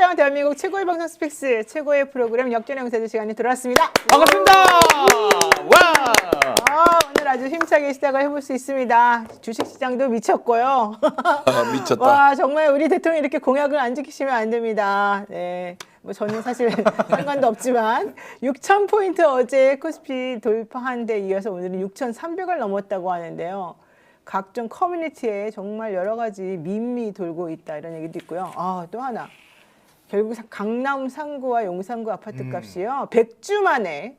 시장 대한민국 최고의 방송 스픽스 최고의 프로그램 역전의 영세주 시간이 돌아왔습니다. 반갑습니다. 와. 오늘 아주 힘차게 시작을 해볼 수 있습니다. 주식시장도 미쳤고요. 미쳤다. 와 정말 우리 대통령이 이렇게 공약을 안 지키시면 안 됩니다. 네, 뭐 저는 사실 상관도 없지만 6,000포인트 어제 코스피 돌파한 데 이어서 오늘은 6,300을 넘었다고 하는데요. 각종 커뮤니티에 정말 여러 가지 밈이 돌고 있다 이런 얘기도 있고요. 또 하나 결국 강남 상구와 용산구 아파트 값이요 100주 만에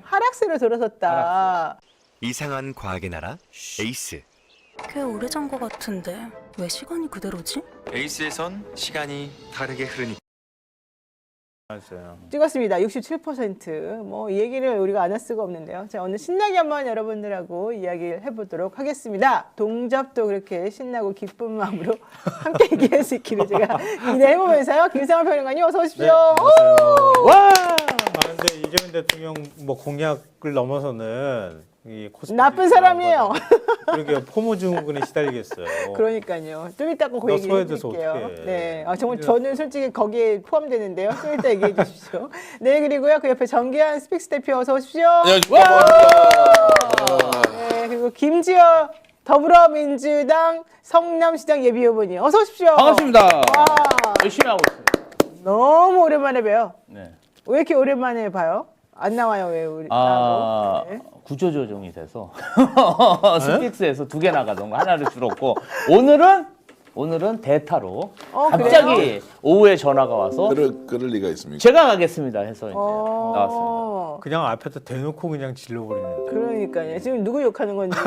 하락세로 돌아섰다. 이상한 과학의 나라 에이스. 꽤 오래전 것 같은데 왜 시간이 그대로지? 에이스에선 시간이 다르게 흐르니. 찍었습니다. 67%. 뭐 이 얘기를 우리가 안 할 수가 없는데요. 자, 오늘 신나게 한번 여러분들하고 이야기를 해보도록 하겠습니다. 동접도 그렇게 신나고 기쁜 마음으로 함께 얘기할 수 있기를 제가 기대해보면서요. 김상환 평론가님 어서 오십시오. 네, 안녕하세요. 와. 근데 이재명 대통령 뭐 공약을 넘어서는 이 코스피 나쁜 사람이에요. 그러게 포모 증후군에 시달리겠어요. 그러니까요. 좀 이따 꼭 그 얘기 소외돼서 해드릴게요. 어떡해. 네, 정말 저는 솔직히 거기에 포함되는데요. 좀 이따 얘기해 주십시오. 네, 그리고요 그 옆에 정기환 스픽스 대표 어서 오십시오. 네, 그리고 김지어 더불어민주당 성남시장 예비후보님 어서 오십시오. 반갑습니다. 와, 열심히 하고 있습니다. 너무 오랜만에 봬요. 네. 왜 이렇게 오랜만에 봐요? 안 나와요 왜 우리 나하고? 네. 구조 조정이 돼서 스픽스에서 2개 나가던 거 하나를 줄었고 오늘은 대타로 갑자기 그래요? 오후에 전화가 와서 그럴 리가 있습니까? 제가 가겠습니다 해서 이제 나왔습니다. 그냥 앞에다 대놓고 그냥 질러버리는데. 그러니까요. 지금 누구 욕하는 건지.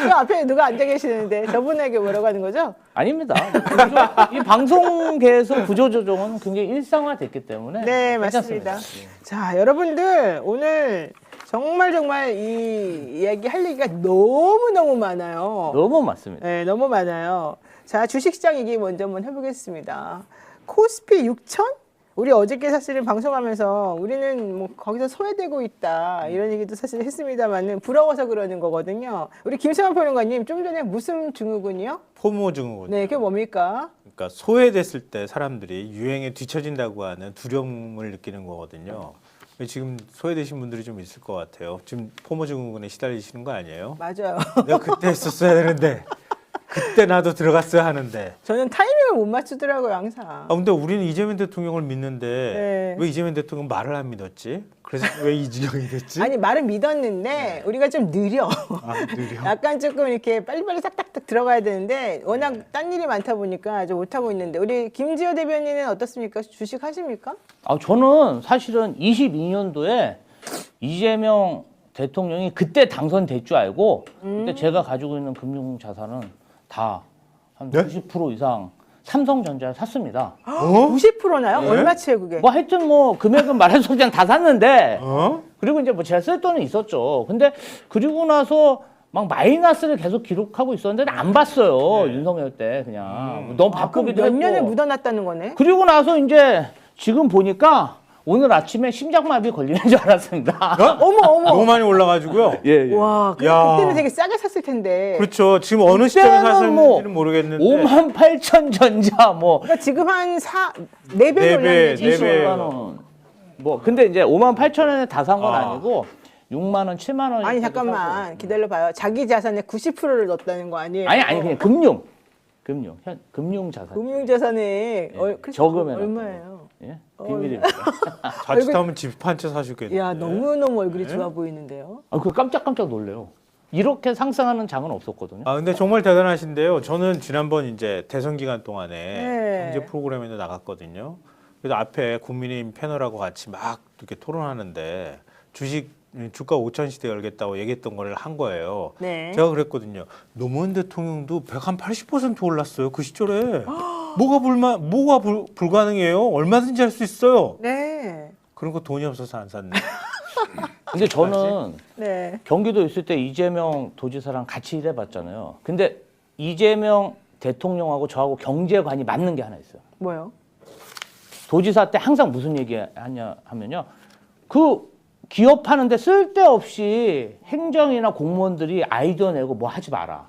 그 앞에 누가 앉아 계시는데 저분에게 뭐라고 하는 거죠? 아닙니다. 이 방송계에서 구조 조정은 굉장히 일상화됐기 때문에 네, 괜찮습니다. 맞습니다. 자, 여러분들 오늘 정말 이 이야기 할 얘기가 너무 많아요. 너무 맞습니다. 네, 너무 많아요. 자, 주식시장 얘기 먼저 한번 해보겠습니다. 코스피 6천? 우리 어저께 사실은 방송하면서 우리는 뭐 거기서 소외되고 있다 이런 얘기도 사실 했습니다만은 부러워서 그러는 거거든요. 우리 김세환 평론가님 좀 전에 무슨 증후군이요? 포모 증후군. 네, 그게 뭡니까? 그러니까 소외됐을 때 사람들이 유행에 뒤처진다고 하는 두려움을 느끼는 거거든요. 지금 소외되신 분들이 좀 있을 것 같아요. 지금 포모 증후군에 시달리시는 거 아니에요? 맞아요. 내가 그때 했었어야 되는데 그때 나도 들어갔어야 하는데. 저는 타이밍을 못 맞추더라고요 항상. 근데 우리는 이재명 대통령을 믿는데 네. 왜 이재명 대통령 말을 안 믿었지? 그래서 왜 이지경이 됐지? 아니 말은 믿었는데 우리가 좀 느려. 느려. 약간 조금 이렇게 빨리빨리 싹딱딱 들어가야 되는데 워낙 딴 일이 많다 보니까 좀 못하고 있는데 우리 김지호 대변인은 어떻습니까? 주식 하십니까? 저는 사실은 22년도에 이재명 대통령이 그때 당선될 줄 알고 그때 제가 가지고 있는 금융 자산은 다 한 네? 90% 이상 삼성전자를 샀습니다. 90%나요? 네? 얼마치에 그게? 뭐 하여튼 뭐 금액은 말할 수 없지만 다 샀는데 어? 그리고 이제 뭐 제가 쓸 돈은 있었죠. 근데 그리고 나서 막 마이너스를 계속 기록하고 있었는데 안 봤어요. 윤석열 때 그냥 너무 그럼 바쁘기도 몇 했고. 년을 묻어놨다는 거네? 그리고 나서 이제 지금 보니까 오늘 아침에 심장마비 걸리는 줄 알았습니다. 어머 너무 많이 올라가지고요. 예, 예. 와, 야. 그때는 되게 싸게 샀을 텐데. 그렇죠. 지금 어느 시점에 그때는 샀는지는 모르겠는데. 58,000 전자 뭐 그러니까 지금 한 4배 네 배, 올랐네. 네 배. 20만 원. 뭐 근데 이제 58,000원에 다 산 건 아. 아니고 6만 원, 7만 원. 아니 잠깐만 기다려봐요. 자기 자산의 90%를 넣었다는 거 아니에요? 아니 그냥 금융 자산. 금융자산에 적으면 얼마예요? 예? 비밀입니다. 자칫하면 집 한 채 사주겠네. 야 너무너무 얼굴이 좋아 보이는데요. 그 깜짝깜짝 놀래요. 이렇게 상승하는 장은 없었거든요. 근데 정말 대단하신데요. 저는 지난번 이제 대선 기간 동안에 네. 경제 프로그램에도 나갔거든요. 그래서 앞에 국민의힘 패널하고 같이 막 이렇게 토론하는데 주가 5천 시대 열겠다고 얘기했던 걸 한 거예요. 네. 제가 그랬거든요. 노무현 대통령도 180% 올랐어요. 그 시절에. 뭐가 불가능해요? 얼마든지 할 수 있어요. 네. 그런 거 돈이 없어서 안 샀네. 근데 저는 네. 경기도 있을 때 이재명 도지사랑 같이 일해봤잖아요. 근데 이재명 대통령하고 저하고 경제관이 맞는 게 하나 있어요. 뭐요? 도지사 때 항상 무슨 얘기하냐 하면요. 그 기업하는데 쓸데없이 행정이나 공무원들이 아이디어 내고 뭐 하지 마라.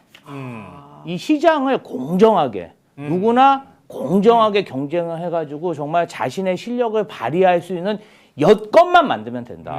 이 시장을 공정하게 누구나 공정하게 경쟁을 해가지고 정말 자신의 실력을 발휘할 수 있는 여건만 만들면 된다.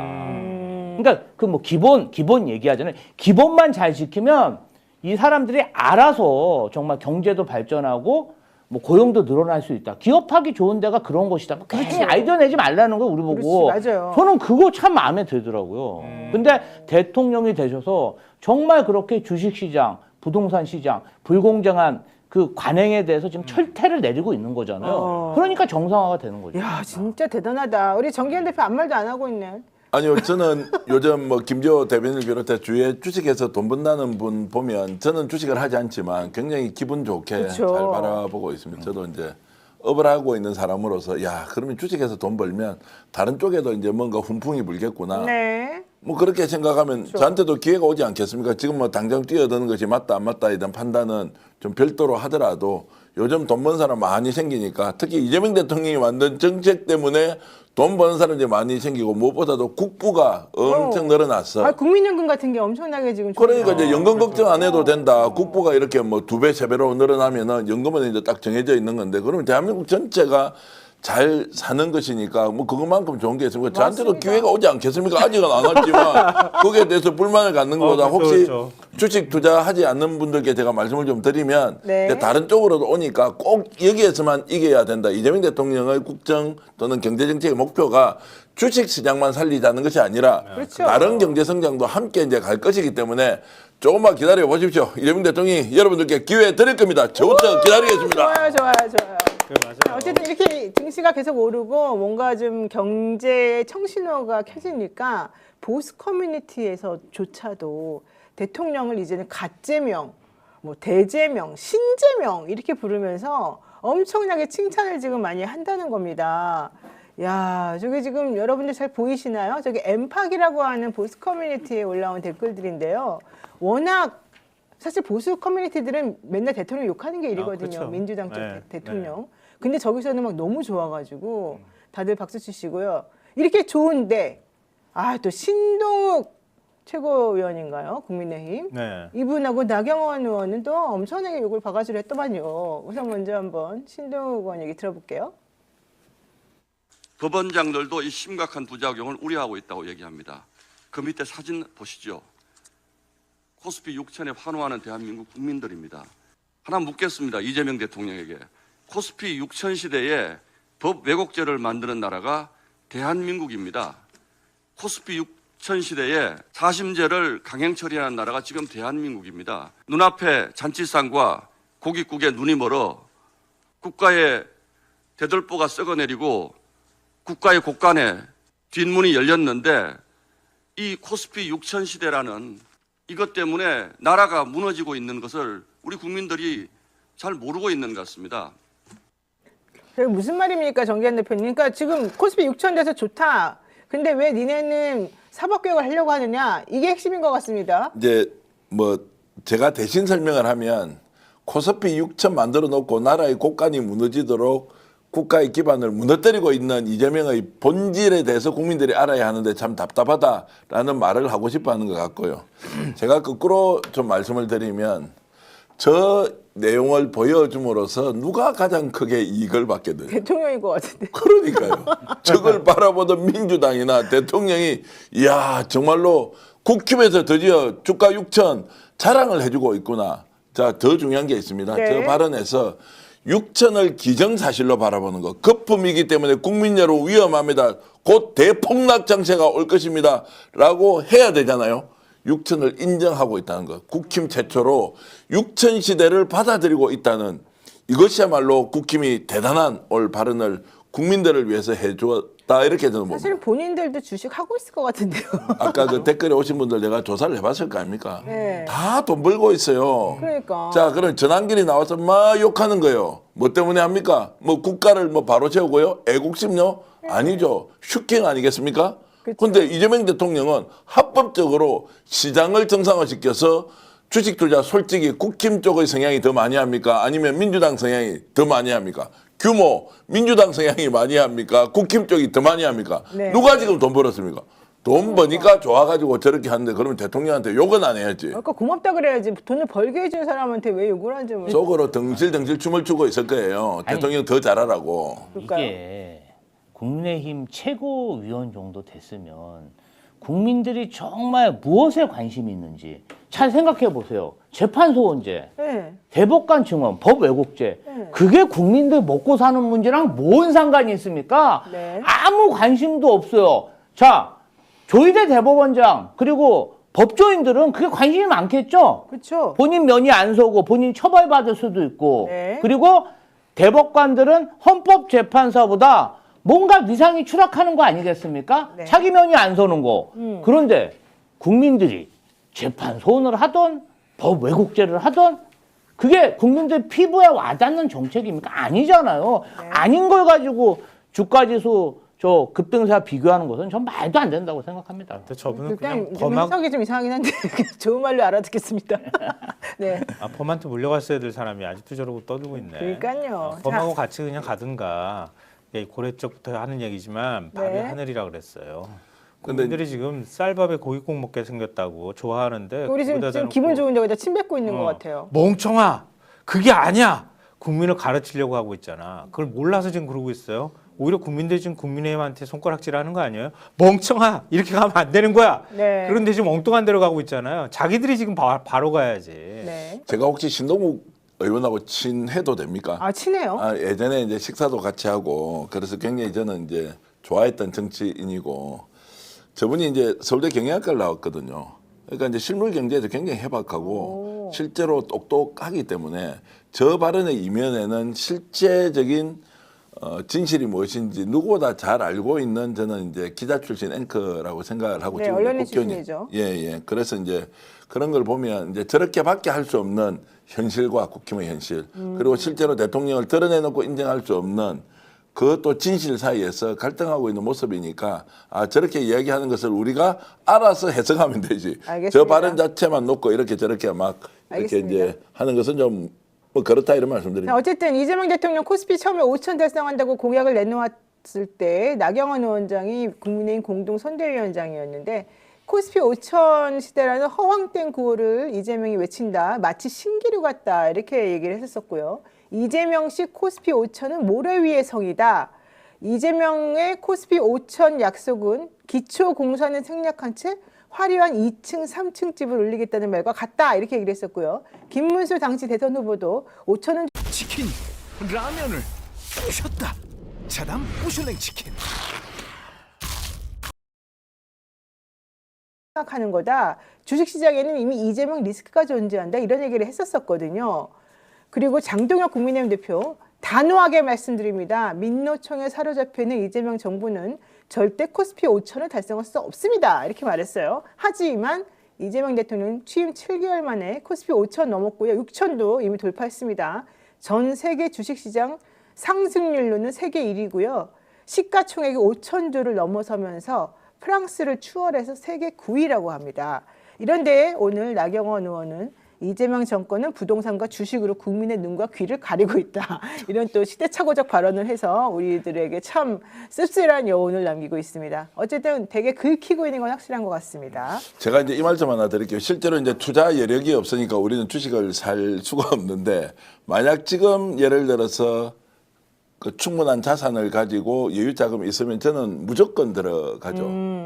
그러니까 그 뭐 기본 얘기하잖아요. 기본만 잘 지키면 이 사람들이 알아서 정말 경제도 발전하고 뭐 고용도 늘어날 수 있다. 기업하기 좋은 데가 그런 곳이다. 뭐 괜히 아이디어 내지 말라는 거 우리 보고. 그렇지, 맞아요. 저는 그거 참 마음에 들더라고요. 근데 대통령이 되셔서 정말 그렇게 주식시장, 부동산 시장, 불공정한 그 관행에 대해서 지금 철퇴를 내리고 있는 거잖아요. 그러니까 정상화가 되는 거죠. 야, 진짜 대단하다. 우리 정기현 대표 아무 말도 안 하고 있네. 아니요, 저는 요즘 뭐 김재호 대변인을 비롯해 주위에 주식에서 돈 번다는 분 보면 저는 주식을 하지 않지만 굉장히 기분 좋게 그쵸. 잘 바라보고 있습니다. 저도 이제 업을 하고 있는 사람으로서 야, 그러면 주식에서 돈 벌면 다른 쪽에도 이제 뭔가 훈풍이 불겠구나. 네. 뭐 그렇게 생각하면 저한테도 기회가 오지 않겠습니까? 지금 뭐 당장 뛰어드는 것이 맞다 안 맞다에 대한 판단은 좀 별도로 하더라도 요즘 돈 버는 사람 많이 생기니까 특히 이재명 대통령이 만든 정책 때문에 돈 버는 사람들이 많이 생기고 무엇보다도 국부가 엄청 늘어났어. 아, 국민연금 같은 게 엄청나게 지금 그러니까 좋네요. 이제 연금 걱정 안 해도 된다. 국부가 이렇게 뭐 2배, 3배로 늘어나면은 연금은 이제 딱 정해져 있는 건데 그러면 대한민국 전체가 잘 사는 것이니까 뭐 그것만큼 좋은 게 있습니까? 저한테도 맞습니다. 기회가 오지 않겠습니까? 아직은 안 왔지만 거기에 대해서 불만을 갖는 것보다 그렇죠, 혹시 그렇죠. 주식 투자하지 않는 분들께 제가 말씀을 좀 드리면 네. 이제 다른 쪽으로도 오니까 꼭 여기에서만 이겨야 된다. 이재명 대통령의 국정 또는 경제정책의 목표가 주식 시장만 살리자는 것이 아니라 그렇죠. 다른 경제 성장도 함께 이제 갈 것이기 때문에 조금만 기다려 보십시오. 이재명 대통령이 여러분들께 기회 드릴 겁니다. 저부터 기다리겠습니다. 좋아요, 좋아요, 좋아요. 맞아요. 어쨌든 이렇게 증시가 계속 오르고 뭔가 좀 경제 청신호가 켜지니까 보수 커뮤니티에서조차도 대통령을 이제는 갓제명, 뭐 대제명, 신제명 이렇게 부르면서 엄청나게 칭찬을 지금 많이 한다는 겁니다. 야, 저게 지금 여러분들 잘 보이시나요? 저게 엠팍이라고 하는 보수 커뮤니티에 올라온 댓글들인데요. 워낙 사실 보수 커뮤니티들은 맨날 대통령 욕하는 게 일이거든요. 그렇죠. 민주당 쪽 네, 대통령. 근데 저기서는 막 너무 좋아가지고 다들 박수 치시고요. 이렇게 좋은데 또 신동욱 최고위원인가요? 국민의힘. 네. 이분하고 나경원 의원은 또 엄청나게 욕을 바가지로 했더만요. 우선 먼저 한번 신동욱 의원 얘기 들어볼게요. 법원장들도 이 심각한 부작용을 우려하고 있다고 얘기합니다. 그 밑에 사진 보시죠. 코스피 6천에 환호하는 대한민국 국민들입니다. 하나 묻겠습니다. 이재명 대통령에게. 코스피 6천 시대에 법 왜곡죄를 만드는 나라가 대한민국입니다. 코스피 6천 시대에 사심죄를 강행 처리하는 나라가 지금 대한민국입니다. 눈앞에 잔치상과 고깃국에 눈이 멀어 국가의 대들보가 썩어내리고 국가의 곳간에 뒷문이 열렸는데 이 코스피 6천 시대라는 이것 때문에 나라가 무너지고 있는 것을 우리 국민들이 잘 모르고 있는 것 같습니다. 그게 무슨 말입니까, 정기현 대표님? 그러니까 지금 코스피 6천 돼서 좋다. 근데 왜 니네는 사법개혁을 하려고 하느냐? 이게 핵심인 것 같습니다. 이제 뭐 제가 대신 설명을 하면 코스피 6천 만들어 놓고 나라의 곳간이 무너지도록 국가의 기반을 무너뜨리고 있는 이재명의 본질에 대해서 국민들이 알아야 하는데 참 답답하다라는 말을 하고 싶어 하는 것 같고요. 제가 거꾸로 좀 말씀을 드리면 저 내용을 보여줌으로써 누가 가장 크게 이익을 받게 돼요? 대통령인 것 같은데. 그러니까요. 저걸 바라보던 민주당이나 대통령이 이야 정말로 국힘에서 드디어 주가 6천 자랑을 해주고 있구나. 자, 더 중요한 게 있습니다. 네. 저 발언에서 6천을 기정사실로 바라보는 것. 거품이기 때문에 국민 여러분 위험합니다. 곧 대폭락 장세가 올 것입니다. 라고 해야 되잖아요. 6천을 인정하고 있다는 것. 국힘 최초로 6천 시대를 받아들이고 있다는 이것이야말로 국힘이 대단한 올 발언을 국민들을 위해서 해주었다. 이렇게 저는 봅니다. 사실 본인들도 주식 하고 있을 것 같은데요. 아까 그 댓글에 오신 분들 내가 조사를 해봤을 거 아닙니까? 네. 다 돈 벌고 있어요. 그러니까. 자, 그럼 전환길이 나와서 막 욕하는 거예요. 뭐 때문에 합니까? 뭐 국가를 뭐 바로 세우고요? 애국심요? 아니죠. 슈킹 아니겠습니까? 그쵸. 근데 이재명 대통령은 합법적으로 시장을 정상화시켜서 주식 투자 솔직히 국힘 쪽의 성향이 더 많이 합니까? 아니면 민주당 성향이 더 많이 합니까? 규모 민주당 성향이 많이 합니까? 국힘 쪽이 더 많이 합니까? 네. 누가 지금 돈 벌었습니까? 돈 버니까 좋아가지고 저렇게 하는데 그러면 대통령한테 욕은 안 해야지. 그러니까 고맙다 그래야지. 돈을 벌게 해준 사람한테 왜 욕을 하지? 뭐. 속으로 덩실덩실 춤을 추고 있을 거예요. 아니, 대통령 더 잘하라고. 그럴까요? 이게 국민의힘 최고위원 정도 됐으면 국민들이 정말 무엇에 관심이 있는지 잘 생각해 보세요. 재판소원제, 네. 대법관 증언, 법 왜곡죄. 네. 그게 국민들 먹고 사는 문제랑 뭔 상관이 있습니까? 네. 아무 관심도 없어요. 자, 조희대 대법원장 그리고 법조인들은 그게 관심이 많겠죠? 그렇죠. 본인 면이 안 서고 본인 처벌받을 수도 있고 네. 그리고 대법관들은 헌법재판소보다 뭔가 위상이 추락하는 거 아니겠습니까? 네. 자기 면이 안 서는 거. 그런데 국민들이 재판소원을 하던 법 왜곡죄를 하던 그게 국민들 피부에 와닿는 정책입니까? 아니잖아요. 네. 아닌 걸 가지고 주가지수 저 급등세 비교하는 것은 전 말도 안 된다고 생각합니다. 근데 저분은 일단 그냥 좀 해석이 좀 이상하긴 한데 좋은 말로 알아듣겠습니다. 네. 범한테 물려갔어야 될 사람이 아직도 저러고 떠들고 있네. 그러니까요. 범하고 같이 그냥 가든가. 예, 고래 쪽부터 하는 얘기지만 밥이 네. 하늘이라 그랬어요. 근데 국민들이 지금 쌀밥에 고깃국 먹게 생겼다고 좋아하는데 우리 지금 거기다 좀 대놓고 기분 좋은 데다 침 뱉고 있는 것 같아요. 멍청아, 그게 아니야. 국민을 가르치려고 하고 있잖아. 그걸 몰라서 지금 그러고 있어요. 오히려 국민들이 지금 국민의힘한테 손가락질하는 거 아니에요? 멍청아, 이렇게 가면 안 되는 거야. 네. 그런데 지금 엉뚱한 데로 가고 있잖아요. 자기들이 지금 바로 가야지. 네. 제가 혹시 신동욱 의원하고 친해도 됩니까? 아 친해요. 예전에 이제 식사도 같이 하고 그래서 굉장히 저는 이제 좋아했던 정치인이고 저분이 이제 서울대 경영학과를 나왔거든요. 그러니까 이제 실물 경제에도 굉장히 해박하고 실제로 똑똑하기 때문에 저 발언의 이면에는 실제적인 진실이 무엇인지 누구보다 잘 알고 있는 저는 이제 기자 출신 앵커라고 생각을 하고 네, 지금 언론인 국견이- 출신이죠. 예. 그래서 이제 그런 걸 보면 이제 저렇게밖에 할 수 없는 현실과 국힘의 현실 그리고 실제로 대통령을 드러내놓고 인정할 수 없는 그것도 진실 사이에서 갈등하고 있는 모습이니까 저렇게 이야기하는 것을 우리가 알아서 해석하면 되지. 알겠습니다. 저 발언 자체만 놓고 이렇게 저렇게 막 이렇게 알겠습니다. 이제 하는 것은 좀 뭐 그렇다 이런 자, 말씀드립니다. 어쨌든 이재명 대통령 코스피 처음에 5천 달성한다고 공약을 내놓았을 때 나경원 위원장이 국민의힘 공동선대위원장이었는데 코스피 5천 시대라는 허황된 구호를 이재명이 외친다. 마치 신기루 같다. 이렇게 얘기를 했었고요. 이재명식 코스피 5천은 모래 위의 성이다. 이재명의 코스피 5천 약속은 기초공사는 생략한 채 화려한 2층, 3층 집을 올리겠다는 말과 같다. 이렇게 얘기를 했었고요. 김문수 당시 대선 후보도 5천은 치킨, 라면을 부셨다. 자담 부슐랭 치킨. 생각하는 거다. 주식시장에는 이미 이재명 리스크가 존재한다. 이런 얘기를 했었었거든요. 그리고 장동혁 국민의힘 대표 단호하게 말씀드립니다. 민노총에 사로잡혀 있는 이재명 정부는 절대 코스피 5천을 달성할 수 없습니다. 이렇게 말했어요. 하지만 이재명 대통령 취임 7개월 만에 코스피 5천 넘었고요. 6천도 이미 돌파했습니다. 전 세계 주식시장 상승률로는 세계 1위고요. 시가총액이 5천조를 넘어서면서 프랑스를 추월해서 세계 9위라고 합니다. 이런데 오늘 나경원 의원은 이재명 정권은 부동산과 주식으로 국민의 눈과 귀를 가리고 있다. 이런 또 시대착오적 발언을 해서 우리들에게 참 씁쓸한 여운을 남기고 있습니다. 어쨌든 되게 긁히고 있는 건 확실한 것 같습니다. 제가 이제 이 말씀 하나 드릴게요. 실제로 이제 투자 여력이 없으니까 우리는 주식을 살 수가 없는데 만약 지금 예를 들어서 그 충분한 자산을 가지고 여유 자금이 있으면 저는 무조건 들어가죠.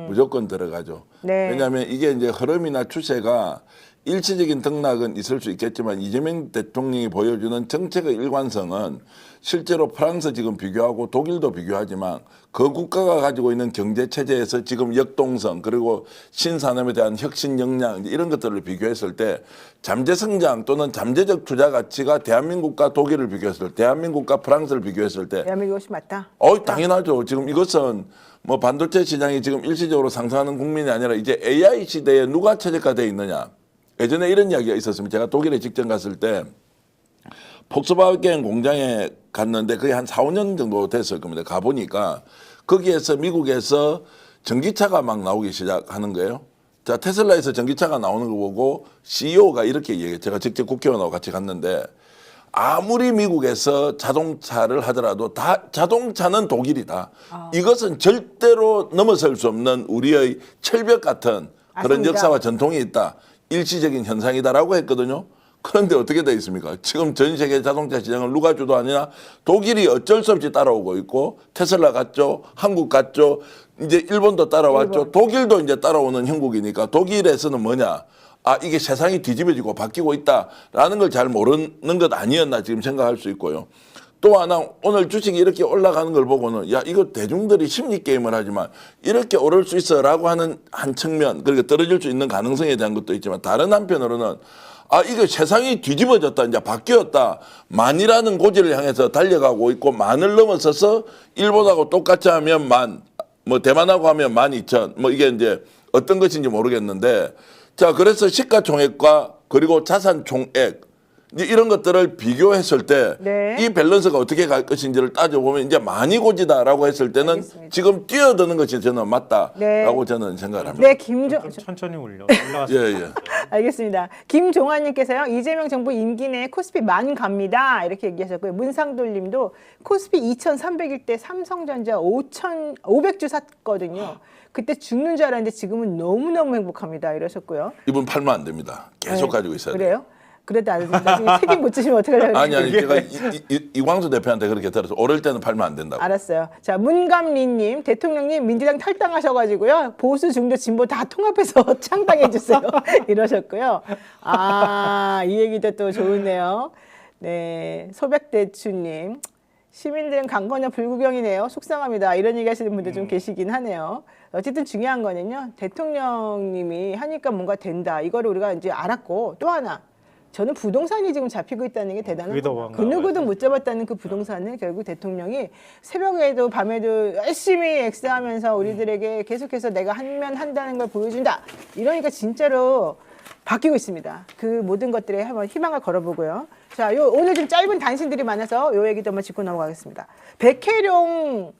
무조건 들어가죠. 네. 왜냐하면 이게 이제 흐름이나 추세가 일시적인 등락은 있을 수 있겠지만 이재명 대통령이 보여주는 정책의 일관성은 실제로 프랑스 지금 비교하고 독일도 비교하지만 그 국가가 가지고 있는 경제 체제에서 지금 역동성 그리고 신산업에 대한 혁신 역량 이런 것들을 비교했을 때 잠재 성장 또는 잠재적 투자 가치가 대한민국과 독일을 비교했을 때 대한민국과 프랑스를 비교했을 때 대한민국이 훨씬 맞다. 당연하죠. 지금 이것은 뭐 반도체 시장이 지금 일시적으로 상승하는 국민이 아니라 이제 AI 시대에 누가 최적화되어 있느냐. 예전에 이런 이야기가 있었습니다. 제가 독일에 직전 갔을 때 폭스바겐 공장에 갔는데 그게 한 4, 5년 정도 됐을 겁니다. 가보니까 거기에서 미국에서 전기차가 막 나오기 시작하는 거예요. 자, 테슬라에서 전기차가 나오는 거 보고 CEO가 이렇게 얘기해요. 제가 직접 국회의원하고 같이 갔는데 아무리 미국에서 자동차를 하더라도 다 자동차는 독일이다. 이것은 절대로 넘어설 수 없는 우리의 철벽 같은 그런 맞습니다. 역사와 전통이 있다. 일시적인 현상이다라고 했거든요. 그런데 어떻게 돼 있습니까? 지금 전 세계 자동차 시장을 누가 주도하느냐? 독일이 어쩔 수 없이 따라오고 있고 테슬라 갔죠. 한국 갔죠. 이제 일본도 따라왔죠. 독일도 이제 따라오는 형국이니까 독일에서는 뭐냐? 아, 이게 세상이 뒤집어지고 바뀌고 있다라는 걸 잘 모르는 것 아니었나 지금 생각할 수 있고요. 또 하나 오늘 주식이 이렇게 올라가는 걸 보고는 야, 이거 대중들이 심리 게임을 하지만 이렇게 오를 수 있어라고 하는 한 측면, 그러니까 떨어질 수 있는 가능성에 대한 것도 있지만 다른 한편으로는 아, 이거 세상이 뒤집어졌다, 이제 바뀌었다. 만이라는 고지를 향해서 달려가고 있고 만을 넘어서서 일본하고 똑같이 하면 만, 뭐 대만하고 하면 12,000, 뭐 이게 이제 어떤 것인지 모르겠는데 자, 그래서 시가총액과 그리고 자산 총액 이제 이런 것들을 비교했을 때 이 네. 밸런스가 어떻게 갈 것인지를 따져보면 이제 많이 고지다라고 했을 때는 알겠습니다. 지금 뛰어드는 것이 저는 맞다라고 네. 저는 생각을 합니다. 네, 김종 좀 천천히 올라갔습니다. 예, 예. 알겠습니다. 김종환님께서요. 이재명 정부 임기 내에 코스피 만 갑니다. 이렇게 얘기하셨고요. 문상돌님도 코스피 2,300일 때 삼성전자 500주 샀거든요. 그때 죽는 줄 알았는데 지금은 너무너무 행복합니다. 이러셨고요. 이분 팔면 안 됩니다. 계속 네. 가지고 있어야 돼요. 그래요? 그래도 나중에 책임 못 지시면 어떡하려고 아니 그래요? 제가 이광수 대표한테 그렇게 들어서 오를 때는 팔면 안 된다고. 알았어요. 자, 문감리님, 대통령님 민주당 탈당하셔가지고요. 보수, 중도, 진보 다 통합해서 창당해주세요. 이러셨고요. 아, 이 얘기도 또 좋으네요. 네, 소백대추님. 시민들은 강건의 불구경이네요. 속상합니다. 이런 얘기 하시는 분들 좀 계시긴 하네요. 어쨌든 중요한 거는요. 대통령님이 하니까 뭔가 된다. 이거를 우리가 이제 알았고 또 하나. 저는 부동산이 지금 잡히고 있다는 게 대단한 그게 더 거예요. 그 반가워요. 누구도 못 잡았다는 그 부동산을 결국 대통령이 새벽에도 밤에도 열심히 엑스하면서 우리들에게 계속해서 내가 하면 한다는 걸 보여준다. 이러니까 진짜로 바뀌고 있습니다. 그 모든 것들에 한번 희망을 걸어보고요. 자, 오늘 좀 짧은 단신들이 많아서 요 얘기도 한번 짚고 넘어가겠습니다. 백혜룡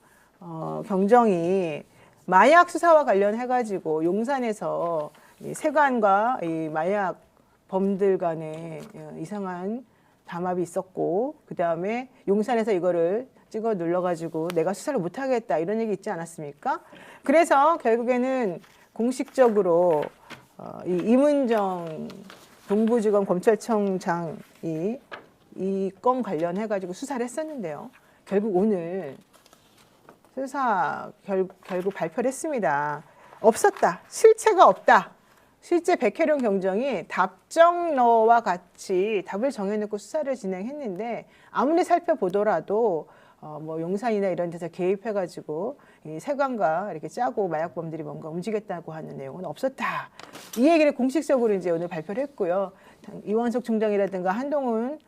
경정이 마약 수사와 관련해가지고 용산에서 이 세관과 이 마약 범들 간에 이상한 담합이 있었고 그 다음에 용산에서 이거를 찍어 눌러가지고 내가 수사를 못하겠다 이런 얘기 있지 않았습니까? 그래서 결국에는 공식적으로 이 이문정 동부지검 검찰청장이 이 건 관련해가지고 수사를 했었는데요. 결국 오늘 수사 결국 발표를 했습니다. 없었다. 실체가 없다. 실제 백혜룡 경정이 답정너와 같이 답을 정해놓고 수사를 진행했는데 아무리 살펴보더라도 뭐 용산이나 이런 데서 개입해가지고 이 세관과 이렇게 짜고 마약범들이 뭔가 움직였다고 하는 내용은 없었다. 이 얘기를 공식적으로 이제 오늘 발표를 했고요. 이원석 총장이라든가 한동훈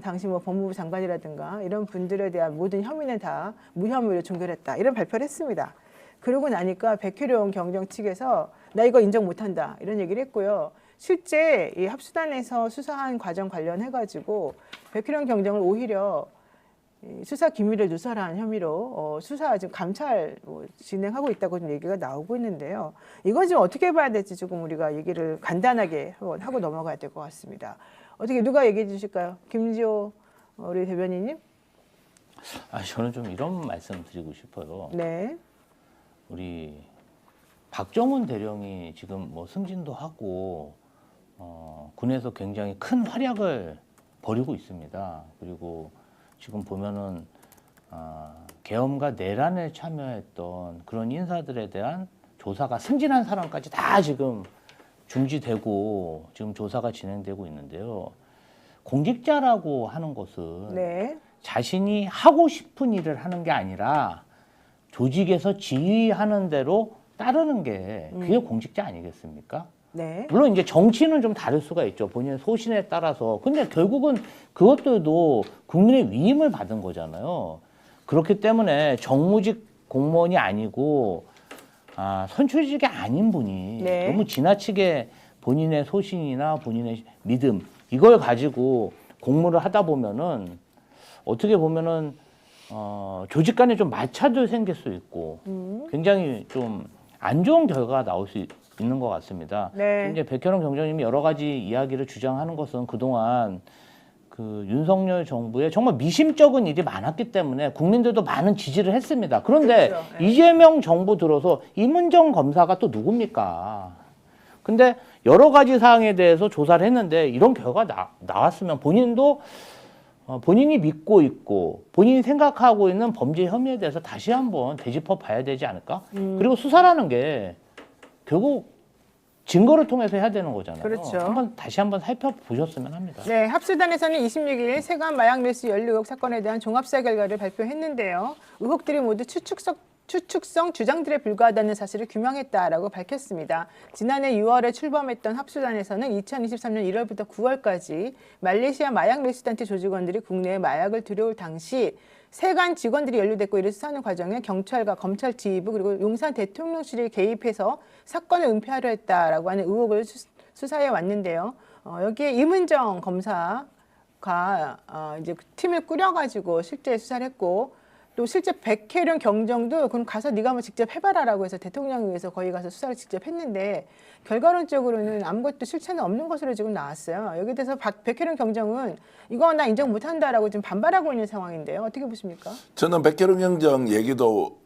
당시 뭐 법무부 장관이라든가 이런 분들에 대한 모든 혐의는 다 무혐의로 종결했다. 이런 발표를 했습니다. 그러고 나니까 백혜룡 경정 측에서 나 이거 인정 못한다 이런 얘기를 했고요. 실제 이 합수단에서 수사한 과정 관련해가지고 백혜룡 경정을 오히려 수사 기밀을 누설한 혐의로 수사 지금 감찰 진행하고 있다고 좀 얘기가 나오고 있는데요. 이건 지금 어떻게 봐야 될지 조금 우리가 얘기를 간단하게 한번 하고 넘어가야 될 것 같습니다. 어떻게 누가 얘기해 주실까요? 김지호 우리 대변인님? 아, 저는 좀 이런 말씀 드리고 싶어요. 네. 우리 박정훈 대령이 지금 뭐 승진도 하고 군에서 굉장히 큰 활약을 벌이고 있습니다. 그리고 지금 보면은 계엄과 내란에 참여했던 그런 인사들에 대한 조사가 승진한 사람까지 다 지금 중지되고 지금 조사가 진행되고 있는데요. 공직자라고 하는 것은 네. 자신이 하고 싶은 일을 하는 게 아니라 조직에서 지휘하는 대로 따르는 게 그게 공직자 아니겠습니까? 네. 물론 이제 정치는 좀 다를 수가 있죠. 본인의 소신에 따라서. 근데 결국은 그것들도 국민의 위임을 받은 거잖아요. 그렇기 때문에 정무직 공무원이 아니고 선출직이 아닌 분이 네. 너무 지나치게 본인의 소신이나 본인의 믿음 이걸 가지고 공무를 하다 보면은 어떻게 보면은 조직 간에 좀 마찰도 생길 수 있고 굉장히 좀 안 좋은 결과가 나올 수 있는 것 같습니다. 네. 이제 백혜룡 경정님이 여러 가지 이야기를 주장하는 것은 그동안 그 윤석열 정부에 정말 미심쩍은 일이 많았기 때문에 국민들도 많은 지지를 했습니다. 그런데 그렇죠. 네. 이재명 정부 들어서 임은정 검사가 또 누굽니까? 근데 여러 가지 사항에 대해서 조사를 했는데 이런 결과가 나왔으면 본인도 본인이 믿고 있고 본인이 생각하고 있는 범죄 혐의에 대해서 다시 한번 되짚어 봐야 되지 않을까? 그리고 수사라는 게 결국 증거를 통해서 해야 되는 거잖아요. 그렇죠. 다시 한번 살펴보셨으면 합니다. 네, 합수단에서는 26일 세관 마약 밀수 연루 의혹 사건에 대한 종합수사 결과를 발표했는데요. 의혹들이 모두 추측성 주장들에 불과하다는 사실을 규명했다라고 밝혔습니다. 지난해 6월에 출범했던 합수단에서는 2023년 1월부터 9월까지 말레이시아 마약 밀수단체 조직원들이 국내에 마약을 들여올 당시 세관 직원들이 연루됐고 이를 수사하는 과정에 경찰과 검찰 지휘부 그리고 용산 대통령실이 개입해서 사건을 은폐하려 했다라고 하는 의혹을 수사해 왔는데요. 여기에 임은정 검사가 이제 팀을 꾸려가지고 실제 수사를 했고 또 실제 백혜련 경정도 그럼 가서 네가 한번 직접 해봐라라고 해서 대통령에 의해서 거기 가서 수사를 직접 했는데 결과론적으로는 아무것도 실체는 없는 것으로 지금 나왔어요. 여기에 대해서 백혜련 경정은 이거 나 인정 못한다라고 지금 반발하고 있는 상황인데요. 어떻게 보십니까? 저는 백혜련 경정 얘기도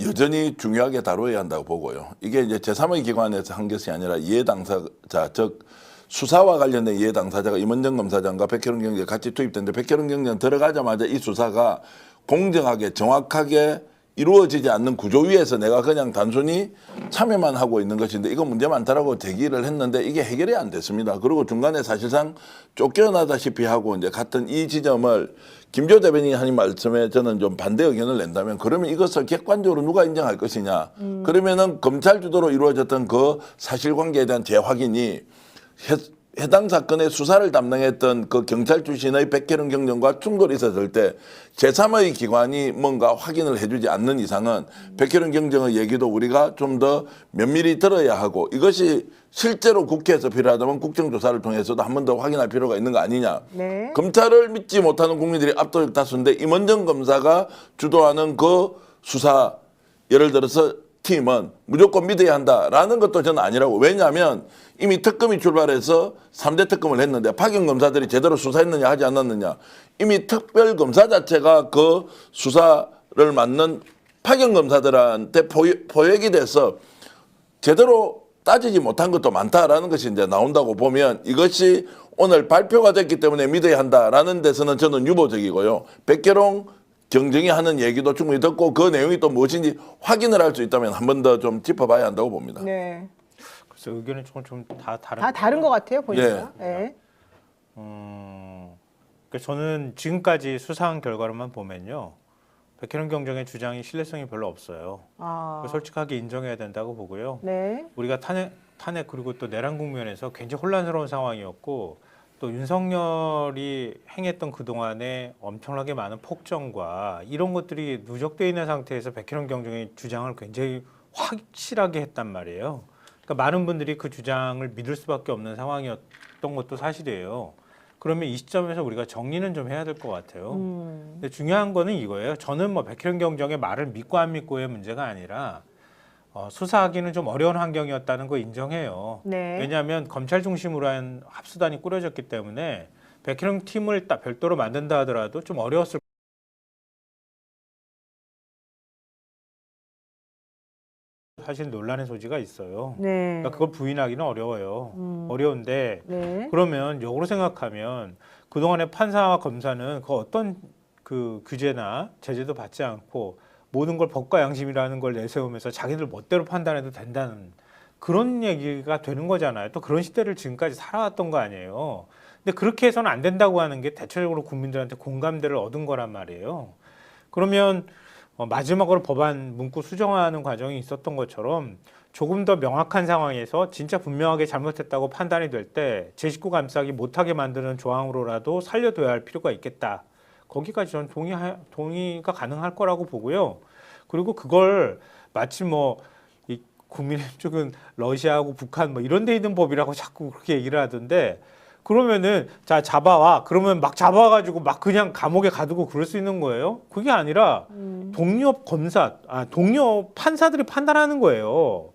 여전히 중요하게 다뤄야 한다고 보고요. 이게 이제 제3의 기관에서 한 것이 아니라 이해 당사자, 즉 수사와 관련된 이해 당사자가 임은정 검사장과 백혜련 경정이 같이 투입됐는데 백혜련 경정 들어가자마자 이 수사가 공정하게 정확하게 이루어지지 않는 구조 위에서 내가 그냥 단순히 참여만 하고 있는 것인데 이거 문제 많다라고 제기를 했는데 이게 해결이 안 됐습니다. 그리고 중간에 사실상 쫓겨나다시피 하고 이제 같은 이 지점을 김조 대변인이 하는 말씀에 저는 좀 반대 의견을 낸다면 그러면 이것을 객관적으로 누가 인정할 것이냐. 그러면은 검찰 주도로 이루어졌던 그 사실관계에 대한 재확인이 해당 사건의 수사를 담당했던 그 경찰 출신의 백혜련 경정과 충돌이 있었을 때 제3의 기관이 뭔가 확인을 해주지 않는 이상은 백혜련 경정의 얘기도 우리가 좀 더 면밀히 들어야 하고 이것이 실제로 국회에서 필요하다면 국정조사를 통해서도 한 번 더 확인할 필요가 있는 거 아니냐. 네. 검찰을 믿지 못하는 국민들이 압도적 다수인데 임은정 검사가 주도하는 그 수사 예를 들어서 팀은 무조건 믿어야 한다라는 것도 저는 아니라고. 왜냐하면 이미 특검이 출발해서 3대 특검을 했는데 파견 검사들이 제대로 수사했느냐 하지 않았느냐. 이미 특별검사 자체가 그 수사를 맡는 파견 검사들한테 포획이 돼서 제대로 따지지 못한 것도 많다라는 것이 이제 나온다고 보면 이것이 오늘 발표가 됐기 때문에 믿어야 한다라는 데서는 저는 유보적이고요. 백계롱 경정이 하는 얘기도 충분히 듣고 그 내용이 또 무엇인지 확인을 할 수 있다면 한 번 더 좀 짚어봐야 한다고 봅니다. 네. 그래서 의견이 좀 다 다른. 다 다른 것 같아요, 보니까. 네. 그러니까 저는 지금까지 수사한 결과로만 보면요, 백혜련 경정의 주장이 신뢰성이 별로 없어요. 솔직하게 인정해야 된다고 보고요. 네. 우리가 탄핵 그리고 또 내란 국면에서 굉장히 혼란스러운 상황이었고 또 윤석열이 행했던 그동안에 엄청나게 많은 폭정과 이런 것들이 누적되어 있는 상태에서 백혜련 경정의 주장을 굉장히 확실하게 했단 말이에요. 그러니까 많은 분들이 그 주장을 믿을 수밖에 없는 상황이었던 것도 사실이에요. 그러면 이 시점에서 우리가 정리는 좀 해야 될 것 같아요. 근데 중요한 거는 이거예요. 저는 뭐 백혜련 경정의 말을 믿고 안 믿고의 문제가 아니라 수사하기는 좀 어려운 환경이었다는 거 인정해요. 네. 왜냐하면 검찰 중심으로 한 합수단이 꾸려졌기 때문에 백혜련 팀을 딱 별도로 만든다 하더라도 좀 어려웠을 사실 논란의 소지가 있어요. 네. 그러니까 그걸 부인하기는 어려워요. 어려운데 네. 그러면 역으로 생각하면 그동안의 판사와 검사는 그 어떤 그 규제나 제재도 받지 않고 모든 걸 법과 양심이라는 걸 내세우면서 자기들 멋대로 판단해도 된다는 그런 얘기가 되는 거잖아요. 또 그런 시대를 지금까지 살아왔던 거 아니에요. 근데 그렇게 해서는 안 된다고 하는 게 대체적으로 국민들한테 공감대를 얻은 거란 말이에요. 그러면 마지막으로 법안 문구 수정하는 과정이 있었던 것처럼 조금 더 명확한 상황에서 진짜 분명하게 잘못했다고 판단이 될 때 제 식구 감싸기 못하게 만드는 조항으로라도 살려둬야 할 필요가 있겠다. 거기까지 저는 동의가 가능할 거라고 보고요. 그리고 그걸 마치 뭐 이 국민의힘 쪽은 러시아하고 북한 뭐 이런 데 있는 법이라고 자꾸 그렇게 얘기를 하던데 그러면은 자 잡아와 그러면 막 잡아가지고 막 그냥 감옥에 가두고 그럴 수 있는 거예요? 그게 아니라 동료 판사들이 판단하는 거예요.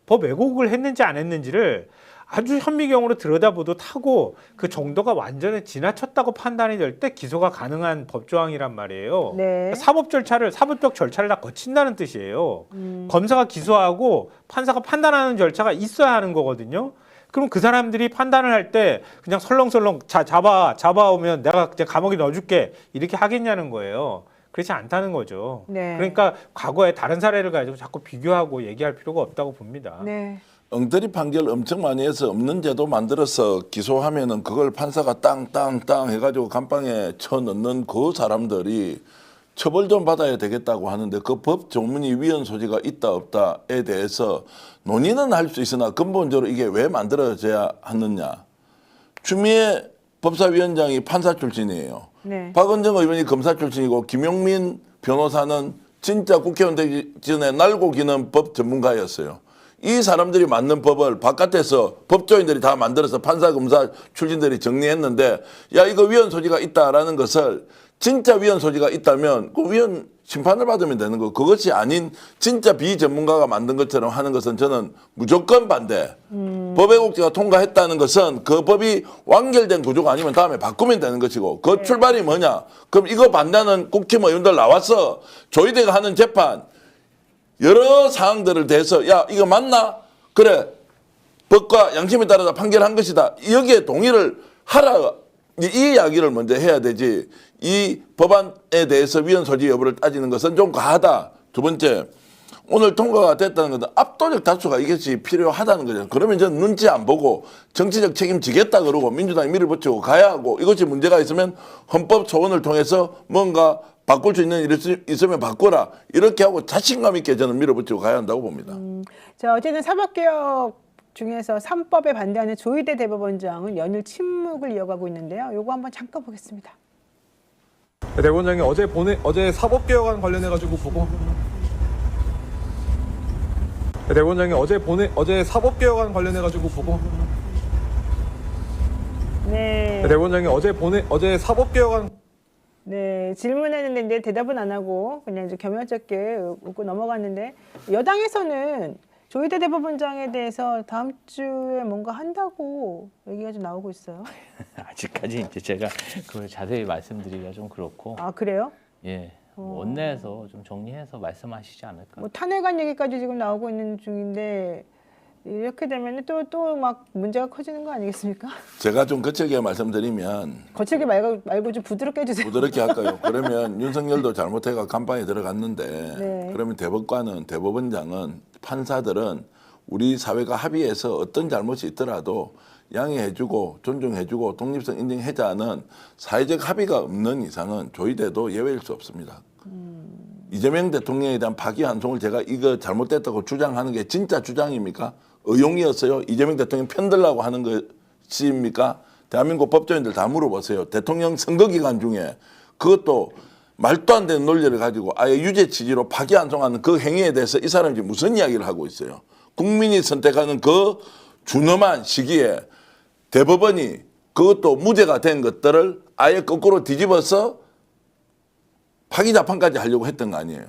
법 왜곡을 했는지 안 했는지를 아주 현미경으로 들여다보도 타고 그 정도가 완전히 지나쳤다고 판단이 될 때 기소가 가능한 법조항이란 말이에요. 네. 사법적 절차를 다 거친다는 뜻이에요. 검사가 기소하고 판사가 판단하는 절차가 있어야 하는 거거든요. 그럼 그 사람들이 판단을 할 때 그냥 설렁설렁 잡아오면 내가 그냥 감옥에 넣어줄게 이렇게 하겠냐는 거예요. 그렇지 않다는 거죠. 네. 그러니까 과거에 다른 사례를 가지고 자꾸 비교하고 얘기할 필요가 없다고 봅니다. 네. 엉터리 판결 엄청 많이 해서 없는 제도 만들어서 기소하면은 그걸 판사가 땅땅땅 해가지고 감방에 쳐넣는 그 사람들이 처벌 좀 받아야 되겠다고 하는데 그 법 조문이 위헌 소지가 있다 없다에 대해서 논의는 할 수 있으나 근본적으로 이게 왜 만들어져야 하느냐. 추미애 법사위원장이 판사 출신이에요. 네. 박은정 의원이 검사 출신이고 김용민 변호사는 진짜 국회의원 되기 전에 날고 기는 법 전문가였어요. 이 사람들이 만든 법을 바깥에서 법조인들이 다 만들어서 판사 검사 출신들이 정리했는데 야 이거 위헌 소지가 있다라는 것을 진짜 위헌 소지가 있다면 그 위헌 심판을 받으면 되는 거. 그것이 아닌 진짜 비전문가가 만든 것처럼 하는 것은 저는 무조건 반대. 법외국제가 통과했다는 것은 그 법이 완결된 구조가 아니면 다음에 바꾸면 되는 것이고 그 출발이 뭐냐. 그럼 이거 반대하는 국힘 의원들 나와서 조희대가 하는 재판 여러 사항들을 대해서 야 이거 맞나? 그래 법과 양심에 따라서 판결한 것이다. 여기에 동의를 하라. 이 이야기를 먼저 해야 되지. 이 법안에 대해서 위헌 소지 여부를 따지는 것은 좀 과하다. 두 번째, 오늘 통과가 됐다는 것은 압도적 다수가 이것이 필요하다는 거죠. 그러면 저는 눈치 안 보고 정치적 책임지겠다 그러고 민주당이 밀어붙이고 가야 하고 이것이 문제가 있으면 헌법 소원을 통해서 뭔가 바꿀 수 있는 일이 있으면 바꾸라. 이렇게 하고 자신감 있게 저는 밀어붙이고 가야 한다고 봅니다. 자, 어제는 사법개혁 중에서 3법에 반대하는 조희대 대법원장은 연일 침묵을 이어가고 있는데요. 요거 한번 잠깐 보겠습니다. 대법원장이 어제 사법개혁안 관련해가지고 보고 대법원장이 어제 사법개혁안 관련해가지고 보고 네. 대법원장이 어제 사법개혁안 네, 질문했는데 대답은 안 하고 그냥 이제 겸연쩍게 웃고 넘어갔는데 여당에서는 조희대 대법원장에 대해서 다음 주에 뭔가 한다고 얘기가 좀 나오고 있어요. 아직까지 이제 제가 그걸 자세히 말씀드리기가 좀 그렇고. 아, 그래요? 예. 원내에서 좀 정리해서 말씀하시지 않을까. 뭐 탄핵안 얘기까지 지금 나오고 있는 중인데 이렇게 되면 또 막 문제가 커지는 거 아니겠습니까? 제가 좀 거칠게 말씀드리면 거칠게 말고 좀 부드럽게 해주세요. 부드럽게 할까요? 그러면 윤석열도 잘못해가 감방에 들어갔는데 네. 그러면 대법관은 대법원장은 판사들은 우리 사회가 합의해서 어떤 잘못이 있더라도 양해해주고 존중해주고 독립성 인정하자는 사회적 합의가 없는 이상은 조희대도 예외일 수 없습니다. 이재명 대통령에 대한 파기환송을 제가 이거 잘못됐다고 주장하는 게 진짜 주장입니까? 의용이었어요? 이재명 대통령 편들라고 하는 것입니까? 대한민국 법조인들 다 물어보세요. 대통령 선거 기간 중에 그것도 말도 안 되는 논리를 가지고 아예 유죄 취지로 파기환송하는 그 행위에 대해서 이 사람이 무슨 이야기를 하고 있어요? 국민이 선택하는 그 준엄한 시기에 대법원이 그것도 무죄가 된 것들을 아예 거꾸로 뒤집어서 파기자판까지 하려고 했던 거 아니에요.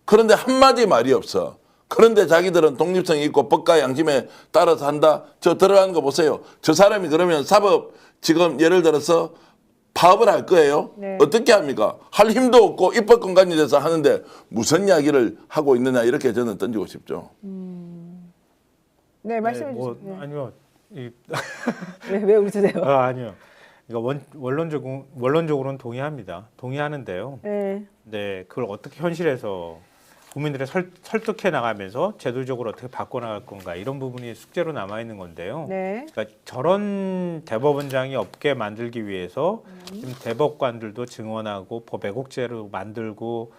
그런데 한마디 말이 없어. 그런데 자기들은 독립성이 있고 법과 양심에 따라서 한다. 저 들어가는 거 보세요. 저 사람이 그러면 사법 지금 예를 들어서 파업을 할 거예요. 네. 어떻게 합니까? 할 힘도 없고 입법권관이 돼서 하는데 무슨 이야기를 하고 있느냐 이렇게 저는 던지고 싶죠. 네, 말씀해 주세요. 네. 아니요. 왜 웃으세요? 아니요. 그러니까 원론적으로는 동의합니다. 동의하는데요. 네. 네, 그걸 어떻게 현실에서 국민들을 설득해 나가면서 제도적으로 어떻게 바꿔나갈 건가 이런 부분이 숙제로 남아 있는 건데요. 네. 그러니까 저런 대법원장이 없게 만들기 위해서 지금 대법관들도 증언하고 법 왜곡죄로 만들고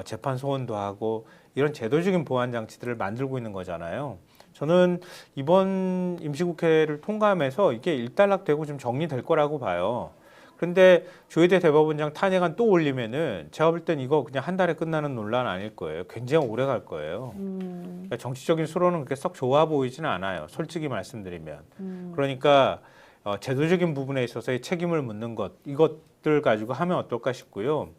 재판 소원도 하고 이런 제도적인 보완 장치들을 만들고 있는 거잖아요. 저는 이번 임시국회를 통과하면서 이게 일단락되고 좀 정리될 거라고 봐요. 그런데 조희대 대법원장 탄핵안 또 올리면은 제가 볼 땐 이거 그냥 한 달에 끝나는 논란 아닐 거예요. 굉장히 오래 갈 거예요. 그러니까 정치적인 수로는 그렇게 썩 좋아 보이지는 않아요. 솔직히 말씀드리면. 그러니까 제도적인 부분에 있어서의 책임을 묻는 것 이것들 가지고 하면 어떨까 싶고요.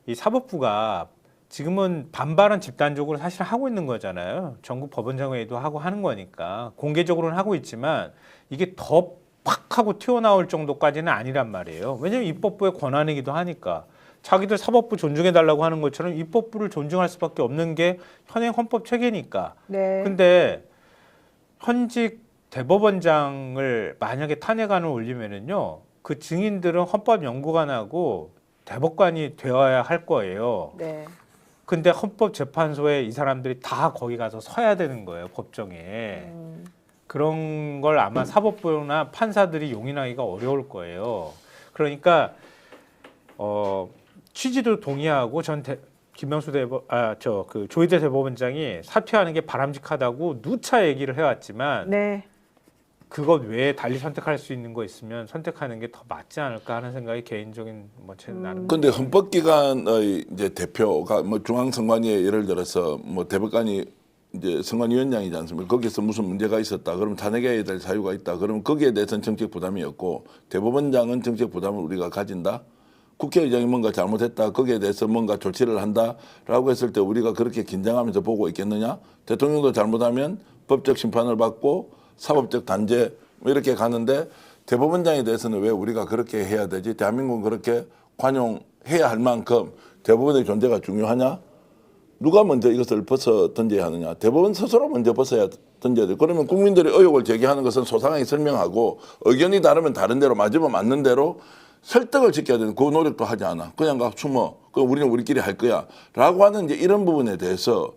이 사법부가 지금은 반발은 집단적으로 사실 하고 있는 거잖아요. 전국 법원장회의도 하고 하는 거니까 공개적으로는 하고 있지만 이게 더 팍 하고 튀어나올 정도까지는 아니란 말이에요. 왜냐하면 입법부의 권한이기도 하니까. 자기들 사법부 존중해달라고 하는 것처럼 입법부를 존중할 수밖에 없는 게 현행 헌법 체계니까. 네. 근데 현직 대법원장을 만약에 탄핵안을 올리면은요, 그 증인들은 헌법연구관하고 대법관이 되어야 할 거예요. 네. 근데 헌법재판소에 이 사람들이 다 거기 가서 서야 되는 거예요, 법정에. 그런 걸 아마 사법부나 판사들이 용인하기가 어려울 거예요. 그러니까 취지도 동의하고 김명수 조희대 대법원장이 사퇴하는 게 바람직하다고 누차 얘기를 해왔지만 네. 그것 외에 달리 선택할 수 있는 거 있으면 선택하는 게 더 맞지 않을까 하는 생각이 개인적인 나는. 근데 헌법기관의 이제 대표가 뭐 중앙선관위에 예를 들어서 뭐 대법관이 이제 선관위원장이지 않습니까? 거기서 무슨 문제가 있었다. 그러면 탄핵해야 될 사유가 있다. 그러면 거기에 대해서는 정책 부담이었고 대법원장은 정책 부담을 우리가 가진다. 국회의장이 뭔가 잘못했다. 거기에 대해서 뭔가 조치를 한다라고 했을 때 우리가 그렇게 긴장하면서 보고 있겠느냐? 대통령도 잘못하면 법적 심판을 받고 사법적 단죄 뭐 이렇게 가는데 대법원장에 대해서는 왜 우리가 그렇게 해야 되지? 대한민국은 그렇게 관용해야 할 만큼 대법원의 존재가 중요하냐? 누가 먼저 이것을 벗어 던져야 하느냐? 대법원 스스로 먼저 벗어야 던져야 돼. 그러면 국민들이 의혹을 제기하는 것은 소상하게 설명하고 의견이 다르면 다른 대로 맞으면 맞는 대로 설득을 지켜야 되는 그 노력도 하지 않아. 그냥 가 숨어. 그럼 우리는 우리끼리 할 거야. 라고 하는 이제 이런 부분에 대해서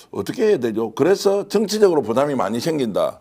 어떻게 해야 되죠? 그래서 정치적으로 부담이 많이 생긴다.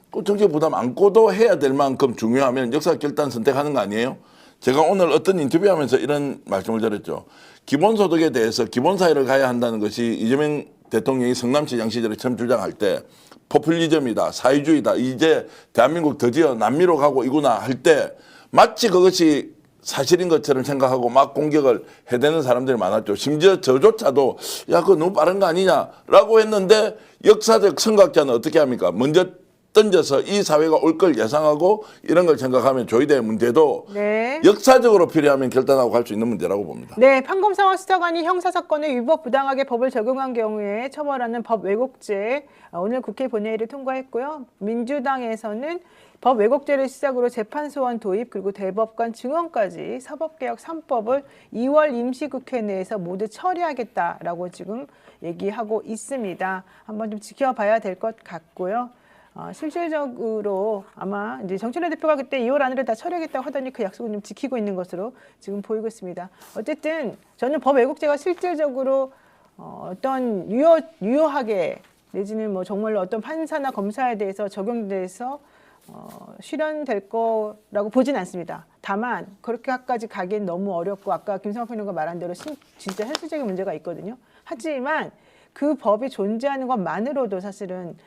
그 정치 부담 안고도 해야 될 만큼 중요하면 역사 결단 선택하는 거 아니에요? 제가 오늘 어떤 인터뷰하면서 이런 말씀을 드렸죠. 기본소득에 대해서 기본사회를 가야 한다는 것이 이재명 대통령이 성남시장 시절에 처음 주장할 때 포퓰리즘이다, 사회주의다, 이제 대한민국 드디어 남미로 가고 이구나 할 때 마치 그것이 사실인 것처럼 생각하고 막 공격을 해대는 사람들이 많았죠. 심지어 저조차도 야 그거 너무 빠른 거 아니냐라고 했는데 역사적 선각자는 어떻게 합니까? 먼저 던져서 이 사회가 올 걸 예상하고 이런 걸 생각하면 조희대의 문제도 네. 역사적으로 필요하면 결단하고 갈 수 있는 문제라고 봅니다. 네, 판검사와 수사관이 형사사건에 위법 부당하게 법을 적용한 경우에 처벌하는 법 왜곡죄 오늘 국회 본회의를 통과했고요. 민주당에서는 법 왜곡죄를 시작으로 재판소원 도입 그리고 대법관 증언까지 사법개혁 3법을 2월 임시국회 내에서 모두 처리하겠다라고 지금 얘기하고 있습니다. 한번 좀 지켜봐야 될 것 같고요. 실질적으로 아마 이제 정철래 대표가 그때 2월 안으로 다 처리하겠다고 하더니 그 약속은 좀 지키고 있는 것으로 지금 보이고 있습니다. 어쨌든 저는 법 왜곡죄가 실질적으로 어떤 유효하게 내지는 뭐 정말로 어떤 판사나 검사에 대해서 적용돼서 실현될 거라고 보진 않습니다. 다만 그렇게까지 가기엔 너무 어렵고 아까 김성환 평론가 말한 대로 진짜 현실적인 문제가 있거든요. 하지만 그 법이 존재하는 것만으로도 사실은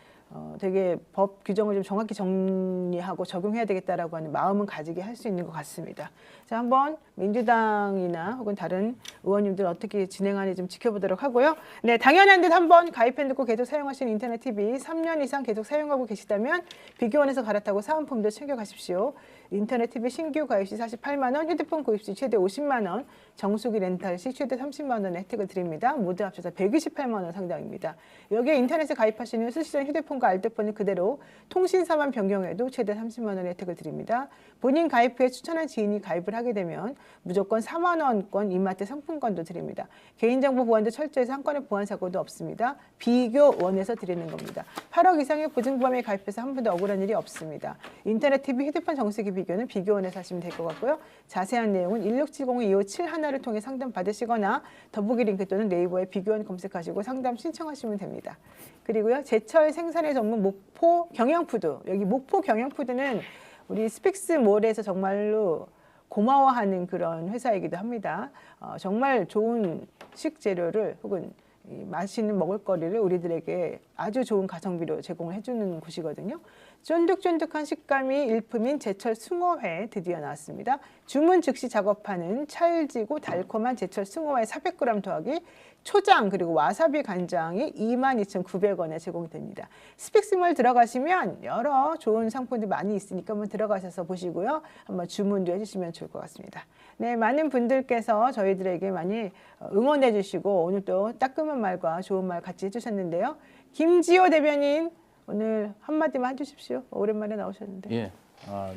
되게 법 규정을 좀 정확히 정리하고 적용해야 되겠다라고 하는 마음은 가지게 할 수 있는 것 같습니다. 자, 한번 민주당이나 혹은 다른 의원님들 어떻게 진행하는지 좀 지켜보도록 하고요. 네, 당연한 듯 한번 가입해놓고 계속 사용하시는 인터넷 TV 3년 이상 계속 사용하고 계시다면 비교원에서 갈아타고 사은품도 챙겨가십시오. 인터넷 TV 신규 가입 시 48만 원, 휴대폰 구입 시 최대 50만 원, 정수기 렌탈 시 최대 30만 원의 혜택을 드립니다. 모두 합쳐서 128만 원 상당입니다. 여기에 인터넷에 가입하시는 쓰시던 휴대폰과 알뜰폰을 그대로 통신사만 변경해도 최대 30만 원의 혜택을 드립니다. 본인 가입 후에 추천한 지인이 가입을 하게 되면 무조건 4만 원권 이마트 상품권도 드립니다. 개인정보 보안도 철저해서 한 건의 보안 사고도 없습니다. 비교원에서 드리는 겁니다. 8억 이상의 보증보험에 가입해서 한 번도 억울한 일이 없습니다. 인터넷 TV, 휴대폰 정수기 비교는 비교원에서 하시면 될 것 같고요. 자세한 내용은 1670-2571을 통해 상담 받으시거나 더보기 링크 또는 네이버에 비교원 검색하시고 상담 신청하시면 됩니다. 그리고요, 제철 생산의 전문 목포 경영푸드. 여기 목포 경영푸드는 우리 스픽스몰에서 정말로 고마워하는 그런 회사이기도 합니다. 정말 좋은 식재료를 혹은 맛있는 먹을거리를 우리들에게 아주 좋은 가성비로 제공을 해주는 곳이거든요. 쫀득쫀득한 식감이 일품인 제철 숭어회 드디어 나왔습니다. 주문 즉시 작업하는 찰지고 달콤한 제철 숭어회 400g 더하기 초장 그리고 와사비 간장이 22,900원에 제공됩니다. 스픽스몰 들어가시면 여러 좋은 상품들이 많이 있으니까 한번 들어가셔서 보시고요. 한번 주문도 해주시면 좋을 것 같습니다. 네, 많은 분들께서 저희들에게 많이 응원해 주시고 오늘 또 따끔한 말과 좋은 말 같이 해주셨는데요. 김지호 대변인 오늘 한마디만 해주십시오. 오랜만에 나오셨는데. 예.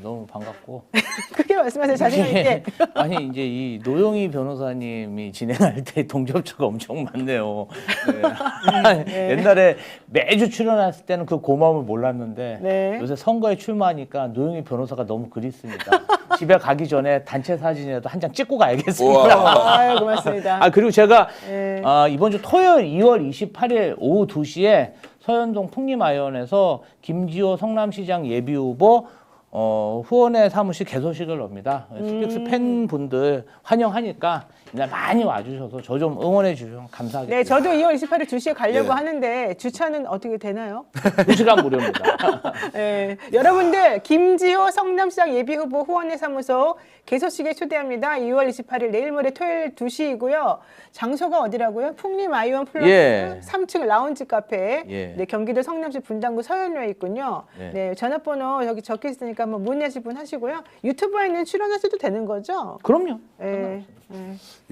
너무 반갑고. 크게 말씀하세요. 자신감 있게. 아니 이제 이 노영희 변호사님이 진행할 때 동접자가 엄청 많네요. 네. 옛날에 매주 출연했을 때는 그 고마움을 몰랐는데 네. 요새 선거에 출마하니까 노영희 변호사가 너무 그립습니다. 집에 가기 전에 단체 사진이라도 한 장 찍고 가야겠습니다. 아유, 고맙습니다. 그리고 제가 네. 이번 주 토요일 2월 28일 오후 2시에 서현동 풍림아이언에서 김지호 성남시장 예비후보 후원회 사무실 개소식을 엽니다. 스픽스 팬분들 환영하니까 이날 많이 와주셔서 저 좀 응원해 주시면 감사하겠습니다. 네, 저도 2월 28일 2시에 가려고 예. 하는데 주차는 어떻게 되나요? 2시간 무료입니다. 네, 여러분들 김지호 성남시장 예비후보 후원회 사무소 개소식에 초대합니다. 2월 28일 내일 모레 토요일 2시이고요. 장소가 어디라고요? 풍림 아이원 플러스 예. 3층 라운지 카페. 예. 네, 경기도 성남시 분당구 서현로에 있군요. 예. 네, 전화번호 여기 적혀 있으니까 한번 문의하실 분 하시고요. 유튜브에는 출연하셔도 되는 거죠? 그럼요. 네.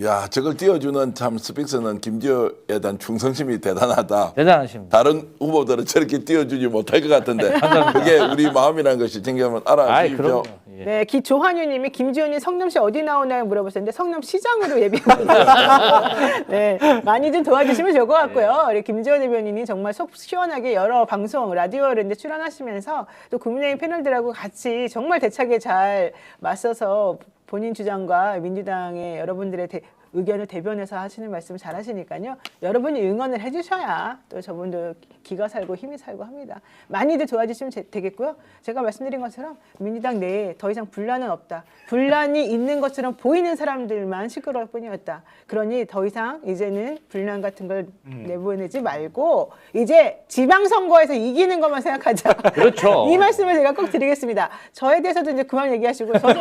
야, 저걸 띄워주는 참 스픽스는 김지호에 대한 충성심이 대단하다. 대단하십니다. 다른 후보들은 저렇게 띄워주지 못할 것 같은데 그게 우리 마음이라는 것이 챙겨면 알아주십시오. 그럼요. 예. 네, 조한유님이 김지호님 성남시 어디 나오나요 물어보셨는데 성남시장으로 예비합니다. 네, 많이 좀 도와주시면 좋을 것 같고요. 우리 김지호 대변인이 정말 속 시원하게 여러 방송 라디오를 이제 출연하시면서 또 국민의힘 패널들하고 같이 정말 대차게 잘 맞서서 본인 주장과 민주당의 여러분들의 의견을 대변해서 하시는 말씀을 잘 하시니까요. 여러분이 응원을 해주셔야 또 저분도 기가 살고 힘이 살고 합니다. 많이들 도와주시면 되겠고요. 제가 말씀드린 것처럼 민주당 내에 더 이상 분란은 없다. 분란이 있는 것처럼 보이는 사람들만 시끄러울 뿐이었다. 그러니 더 이상 이제는 분란 같은 걸 내보내지 말고 이제 지방선거에서 이기는 것만 생각하자. 그렇죠. 이 말씀을 제가 꼭 드리겠습니다. 저에 대해서도 이제 그만 얘기하시고 저도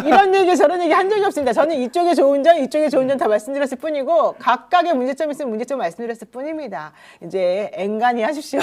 이런 얘기 저런 얘기 한 적이 없습니다. 저는 이쪽에 좋은 점 이쪽에 좋은 점 다 말씀드렸을 뿐이고 각각의 문제점 있으면 문제점 말씀드렸을 뿐입니다. 이제 앵간히 하십시오.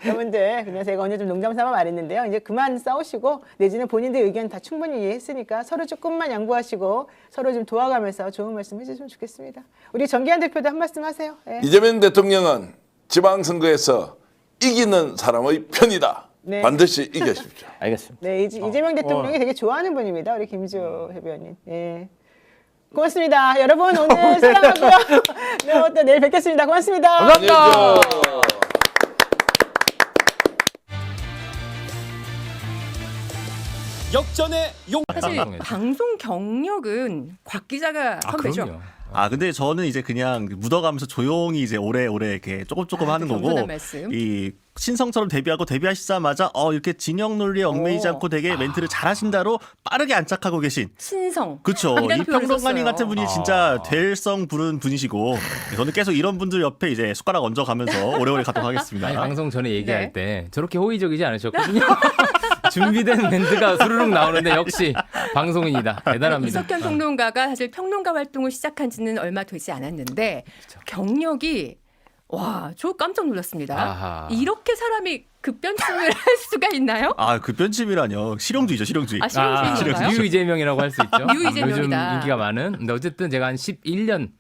여러분들 그냥 제가 오늘 좀 농담 삼아 말했는데요. 이제 그만 싸우시고 내지는 본인들 의견 다 충분히 이해했으니까 서로 조금만 양보하시고 서로 좀 도와가면서 좋은 말씀 해주시면 좋겠습니다. 우리 정기한 대표도 한 말씀 하세요. 네. 이재명 대통령은 지방선거에서 이기는 사람의 편이다. 네. 반드시 이겨십시오. 알겠습니다. 네, 이재명 대통령이 되게 좋아하는 분입니다. 우리 김지호 대변인. 예. 고맙습니다. 여러분 오늘 사랑하고요. 네, 또 내일 뵙겠습니다. 고맙습니다. 감사합니다. 역전의 용. 사실 방송 경력은 곽 기자가 선배죠. 근데 저는 이제 그냥 묻어가면서 조용히 이제 오래오래 이렇게 조금 하는 거고, 겸손한 말씀. 이 신성처럼 데뷔하고 데뷔하시자마자 이렇게 진영 논리에 얽매이지 않고 되게 멘트를 잘하신다로 빠르게 안착하고 계신 신성. 그렇죠. 이라는 이 표현을 평론가님 썼어요. 같은 분이 진짜 될성 부른 분이시고, 저는 계속 이런 분들 옆에 이제 숟가락 얹어가면서 오래오래 가도록 하겠습니다. 아니, 방송 전에 얘기할 네. 때 저렇게 호의적이지 않으셨거든요. 준비된 멘트가 수르륵 나오는데 역시 방송인이다. 대단합니다. 이석현 평론가가 사실 평론가 활동을 시작한 지는 얼마 되지 않았는데 경력이 저 깜짝 놀랐습니다. 아하. 이렇게 사람이 급변심을 할 수가 있나요? 급변심이라뇨. 실용주의죠, 실용주의. 실용주의인가요? 뉴 이재명이라고 할 수 있죠. 뉴 이재명이다. 요즘 인기가 많은. 근데 어쨌든 제가 한 11년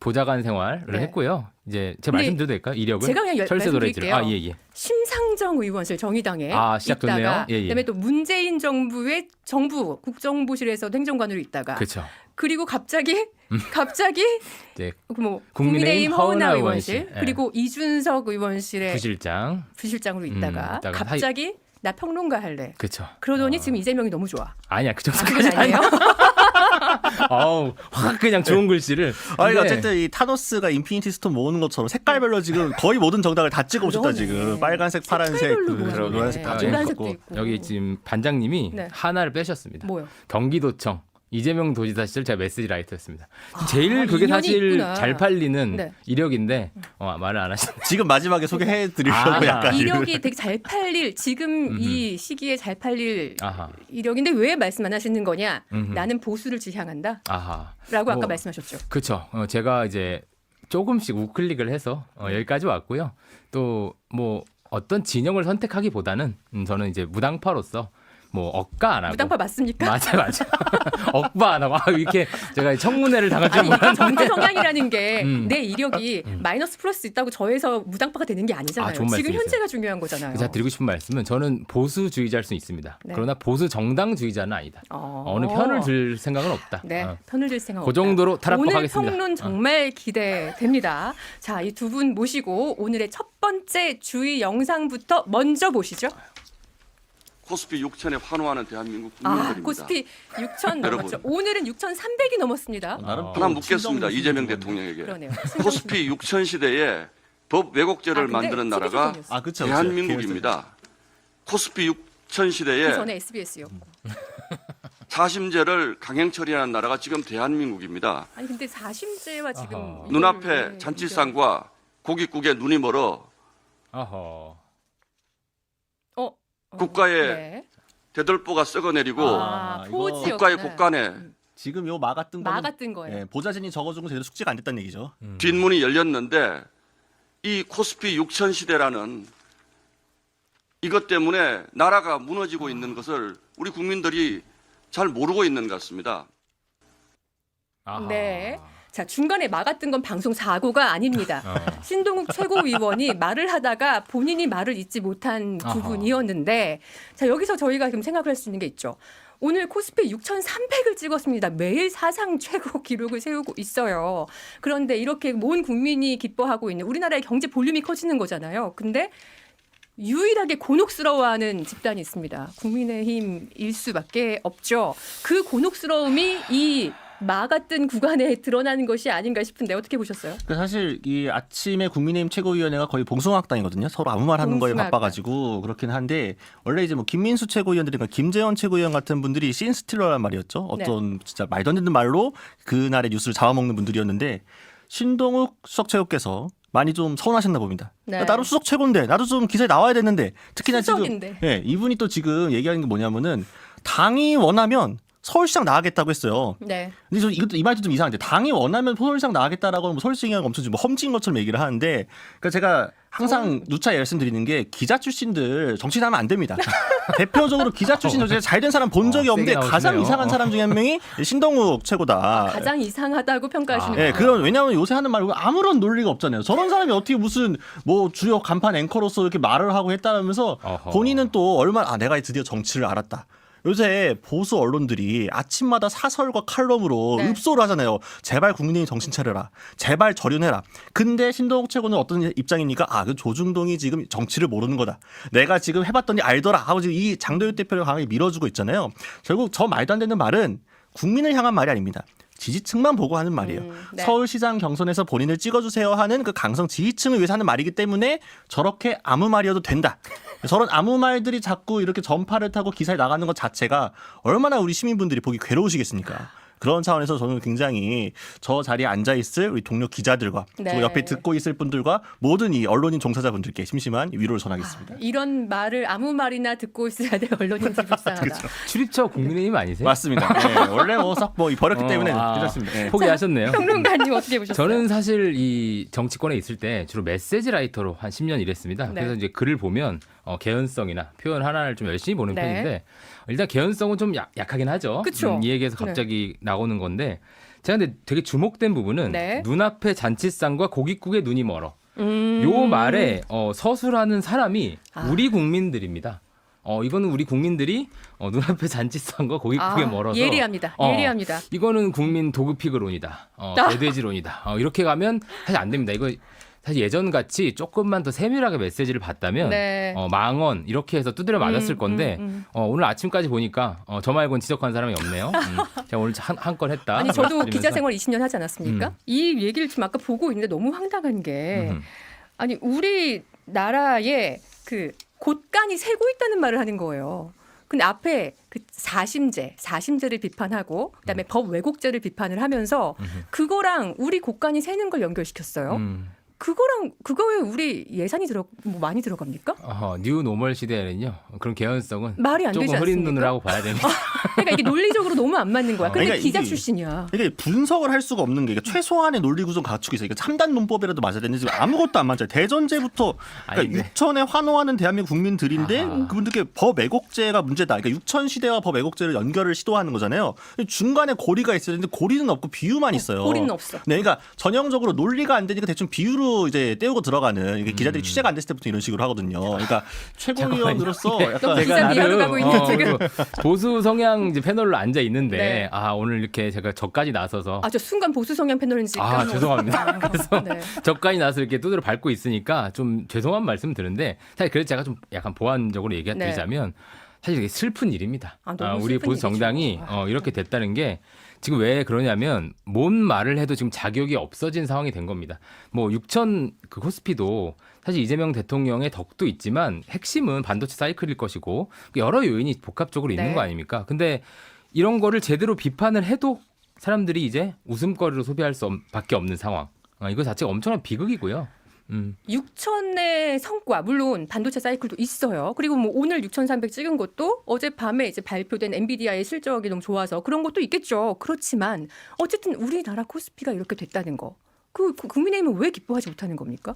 보좌관 생활을 네. 했고요. 이제 제가 근데 말씀드려도 될까요? 이력을? 제가 그냥 철새 말씀드릴게요. 노래지를. 예. 심상정 의원실 정의당에 시작 있다가 좋네요. 예. 그다음에 또 문재인 정부의 국정부실에서 행정관으로 있다가 그렇죠. 그리고 갑자기 이제 뭐 국민의힘 국민의힘 허은하 허은하 의원실 의원실. 예. 그리고 이준석 의원실의 부실장. 부실장으로 있다가 있다가 갑자기 나 평론가 할래. 그렇죠. 그러더니 지금 이재명이 너무 좋아. 아니야, 그 그건 정도까지 아니에요? 확 그냥 좋은 글씨를. 아니 근데 어쨌든 이 타노스가 인피니티 스톤 모으는 것처럼 색깔별로 지금 거의 모든 정당을 다 찍어보셨다. 그러네. 지금 빨간색, 파란색, 색깔별로 모았네. 노란색 다 노란색도 찍어보셨고. 있고. 여기 지금 반장님이 네. 하나를 빼셨습니다. 뭐요? 경기도청 이재명 도지사 시절 제가 메시지 라이터였습니다. 제일 그게 인연이 사실 있구나. 잘 팔리는 네. 이력인데 말을 안 하셨네. 지금 마지막에 소개해 드리려고 약간 이력이 되게 잘 팔릴 지금 이 시기에 잘 팔릴 이력인데 왜 말씀 안 하시는 거냐? 나는 보수를 지향한다. 라고 아까 말씀하셨죠. 그렇죠. 제가 이제 조금씩 우클릭을 해서 여기까지 왔고요. 또 뭐 어떤 진영을 선택하기보다는 저는 이제 무당파로서 뭐 억가 안 하고 무당파 맞습니까? 맞아요. 억바 안 하고 이렇게 제가 청문회를 당할 줄 몰랐는데 정치 성향이라는 게 내 이력이 마이너스 플러스 있다고 저에서 무당파가 되는 게 아니잖아요. 좋은 지금 말씀이세요. 현재가 중요한 거잖아요. 제가 드리고 싶은 말씀은 저는 보수주의자일 수 있습니다. 네. 그러나 보수 정당주의자는 아니다. 어느 편을 들 생각은 없다. 네, 편을 들 생각 그 없다. 정도로 탈압박 오늘 하겠습니다. 평론 정말 기대됩니다. 자, 이 두 분 모시고 오늘의 첫 번째 주의 영상부터 먼저 보시죠. 코스피 6천에 환호하는 대한민국 국민들입니다. 코스피 6천 여러분. 넘었죠. 오늘은 6,300이 넘었습니다. 하나 묻겠습니다. 이재명 대통령에게. 그러네요. 코스피 6천 시대에 법 왜곡죄를 근데 만드는 나라가 TV조선이었어요. 그쵸, 대한민국입니다. 코스피 6천 그 시대에 전에 SBS였고. 사심제를 강행 처리하는 나라가 지금 대한민국입니다. 아니 근데 사심제와 지금 이걸 눈앞에 왜 잔치상과 고깃국에 눈이 멀어 국가의 네. 대들보가 썩어내리고 포즈였구나. 국가의 곳간에 지금 요 막았던 거는 막았던 거예요. 예, 보좌진이 적어준 거 제대로 숙지가 안 됐다는 얘기죠. 뒷문이 열렸는데 이 코스피 6천 시대라는 이것 때문에 나라가 무너지고 있는 것을 우리 국민들이 잘 모르고 있는 것 같습니다. 네. 자, 중간에 막았던 건 방송 사고가 아닙니다. 신동욱 최고위원이 말을 하다가 본인이 말을 잊지 못한 부분이었는데 자, 여기서 저희가 지금 생각을 할 수 있는 게 있죠. 오늘 코스피 6,300을 찍었습니다. 매일 사상 최고 기록을 세우고 있어요. 그런데 이렇게 온 국민이 기뻐하고 있는 우리나라의 경제 볼륨이 커지는 거잖아요. 근데 유일하게 곤혹스러워하는 집단이 있습니다. 국민의힘일 수밖에 없죠. 그 곤혹스러움이 이 막았던 구간에 드러나는 것이 아닌가 싶은데 어떻게 보셨어요? 사실 이 아침에 국민의힘 최고위원회가 거의 봉숭아학당이거든요. 서로 아무 말 하는 거에 봉숭아학당. 바빠가지고 그렇긴 한데 원래 이제 뭐 김민수 최고위원들이나 김재원 최고위원 같은 분들이 씬스틸러란 말이었죠. 어떤 진짜 말도 안 되는 말로 그날의 뉴스를 잡아먹는 분들이었는데 신동욱 수석 최고께서 많이 좀 서운하셨나 봅니다. 네. 나도 수석 최고인데 나도 좀 기사에 나와야 되는데 특히나 수석인데. 지금 이분이 또 지금 얘기하는 게 뭐냐면은 당이 원하면 서울시장 나가겠다고 했어요. 네. 근데 저 이것도 이 말도 좀 이상한데 당이 원하면 서울시장 나가겠다라고 하면 서울시장이 엄청 뭐 험지인 것처럼 얘기를 하는데 그러니까 제가 항상 누차 말씀드리는 게 기자 출신들 정치인하면 안 됩니다. 대표적으로 기자 출신 잘된 사람 본 적이 없는데 세게 가장 나오시네요. 이상한 사람 중에 한 명이 신동욱 최고다. 가장 이상하다고 평가하시는 예, 거예요. 그런 왜냐하면 요새 하는 말고 아무런 논리가 없잖아요. 저런 사람이 어떻게 무슨 뭐 주요 간판 앵커로서 이렇게 말을 하고 했다면서 본인은 또 얼마나 내가 드디어 정치를 알았다. 요새 보수 언론들이 아침마다 사설과 칼럼으로 네. 읍소를 하잖아요. 제발 국민의힘 정신 차려라. 제발 절연해라. 근데 신동욱 최고는 어떤 입장입니까? 그 조중동이 지금 정치를 모르는 거다. 내가 지금 해봤더니 알더라 하고 지금 이 장도연 대표를 강하게 밀어주고 있잖아요. 결국 저 말도 안 되는 말은 국민을 향한 말이 아닙니다. 지지층만 보고 하는 말이에요. 네. 서울시장 경선에서 본인을 찍어주세요 하는 그 강성 지지층을 위해서 하는 말이기 때문에 저렇게 아무 말이어도 된다. 저런 아무 말들이 자꾸 이렇게 전파를 타고 기사에 나가는 것 자체가 얼마나 우리 시민분들이 보기 괴로우시겠습니까? 그런 차원에서 저는 굉장히 저 자리에 앉아있을 우리 동료 기자들과 네. 그리고 옆에 듣고 있을 분들과 모든 이 언론인 종사자분들께 심심한 위로를 전하겠습니다. 이런 말을 아무 말이나 듣고 있어야 될 언론인지 불쌍하다. 출입처 국민의힘 아니세요? 맞습니다. 네, 원래 뭐 버렸기 때문에 괜찮습니다. 네. 포기하셨네요. 평론가님 어떻게 보셨어요? 저는 사실 이 정치권에 있을 때 주로 메시지 라이터로 한 10년 일했습니다. 네. 그래서 이제 글을 보면 개연성이나 표현 하나를 좀 열심히 보는 네. 편인데 일단 개연성은 좀 약하긴 하죠. 그쵸? 이 얘기에서 갑자기 나오는 건데 제가 근데 되게 주목된 부분은 네. 눈앞에 잔치상과 고깃국에 눈이 멀어. 요 말에 서술하는 사람이 우리 국민들입니다. 이거는 우리 국민들이 눈앞에 잔치상과 고깃국에 멀어서 예리합니다. 예리합니다. 이거는 국민 도그피그론이다. 대돼지론이다. 이렇게 가면 사실 안 됩니다. 이거 사실 예전 같이 조금만 더 세밀하게 메시지를 봤다면 네. 망언 이렇게 해서 두드려 맞았을 건데 오늘 아침까지 보니까 저 말고는 지적한 사람이 없네요. 제가 오늘 한 건 했다. 아니 저도 말씀드리면서. 기자 생활 20년 하지 않았습니까? 이 얘기를 지금 아까 보고 있는데 너무 황당한 게 아니 우리 나라에 그 곳간이 새고 있다는 말을 하는 거예요. 근데 앞에 그 사심제를 비판하고 그다음에 법 왜곡죄를 비판을 하면서 그거랑 우리 곳간이 새는 걸 연결시켰어요. 그거에 우리 예산이 뭐 많이 들어갑니까? 뉴 노멀 시대에는요. 그런 개연성은 말이 안 되지 조금 흐린 않습니까? 눈으로 하고 봐야 됩니다. 그러니까 이게 논리적으로 너무 안 맞는 거야. 근데 그러니까 기자 이게- 출신이야. 이게 분석을 할 수가 없는 게 이게 최소한의 논리 구조를 갖추고 있어요. 그러니까 3단 논법이라도 맞아야 되는데 지금 아무것도 안 맞아요. 대전제부터 그러니까 6천에 환호하는 대한민국 국민들인데 그분들께 법 왜곡죄가 문제다. 그러니까 6천 시대와 법 왜곡죄를 연결을 시도하는 거잖아요. 중간에 고리가 있어야 되는데 고리는 없고 비유만 있어요. 고리는 없어. 네, 그러니까 전형적으로 논리가 안 되니까 대충 비유로 이제 떼우고 들어가는 이게 기자들이 취재가 안 됐을 때부터 이런 식으로 하거든요. 그러니까 최고위원으로서 약간 기자 미하러 가고 있는 지금. 보수 성향 이제 패널로 앉아 있는데 네. 오늘 이렇게 제가 저까지 나서서 저 순간 보수 성향 패널인지. 죄송합니다. 그래서 네. 저까지 나서 이렇게 두드려 밟고 있으니까 좀 죄송한 말씀 드는데 사실 그래서 제가 좀 약간 보완적으로 얘기드리자면 사실 이게 슬픈 일입니다. 너무 우리 슬픈 보수 정당이 이렇게 됐다는 게 지금 왜 그러냐면 뭔 말을 해도 지금 자격이 없어진 상황이 된 겁니다. 뭐 6천 그 코스피도 사실 이재명 대통령의 덕도 있지만 핵심은 반도체 사이클일 것이고 여러 요인이 복합적으로 있는 거 아닙니까? 근데 이런 거를 제대로 비판을 해도 사람들이 이제 웃음거리로 소비할 수밖에 없는 상황. 이거 자체가 엄청난 비극이고요. 6천의 성과 물론 반도체 사이클도 있어요. 그리고 뭐 오늘 6,300 찍은 것도 어젯밤에 이제 발표된 엔비디아의 실적이 너무 좋아서 그런 것도 있겠죠. 그렇지만 어쨌든 우리나라 코스피가 이렇게 됐다는 거. 그 국민의힘은 왜 기뻐하지 못하는 겁니까?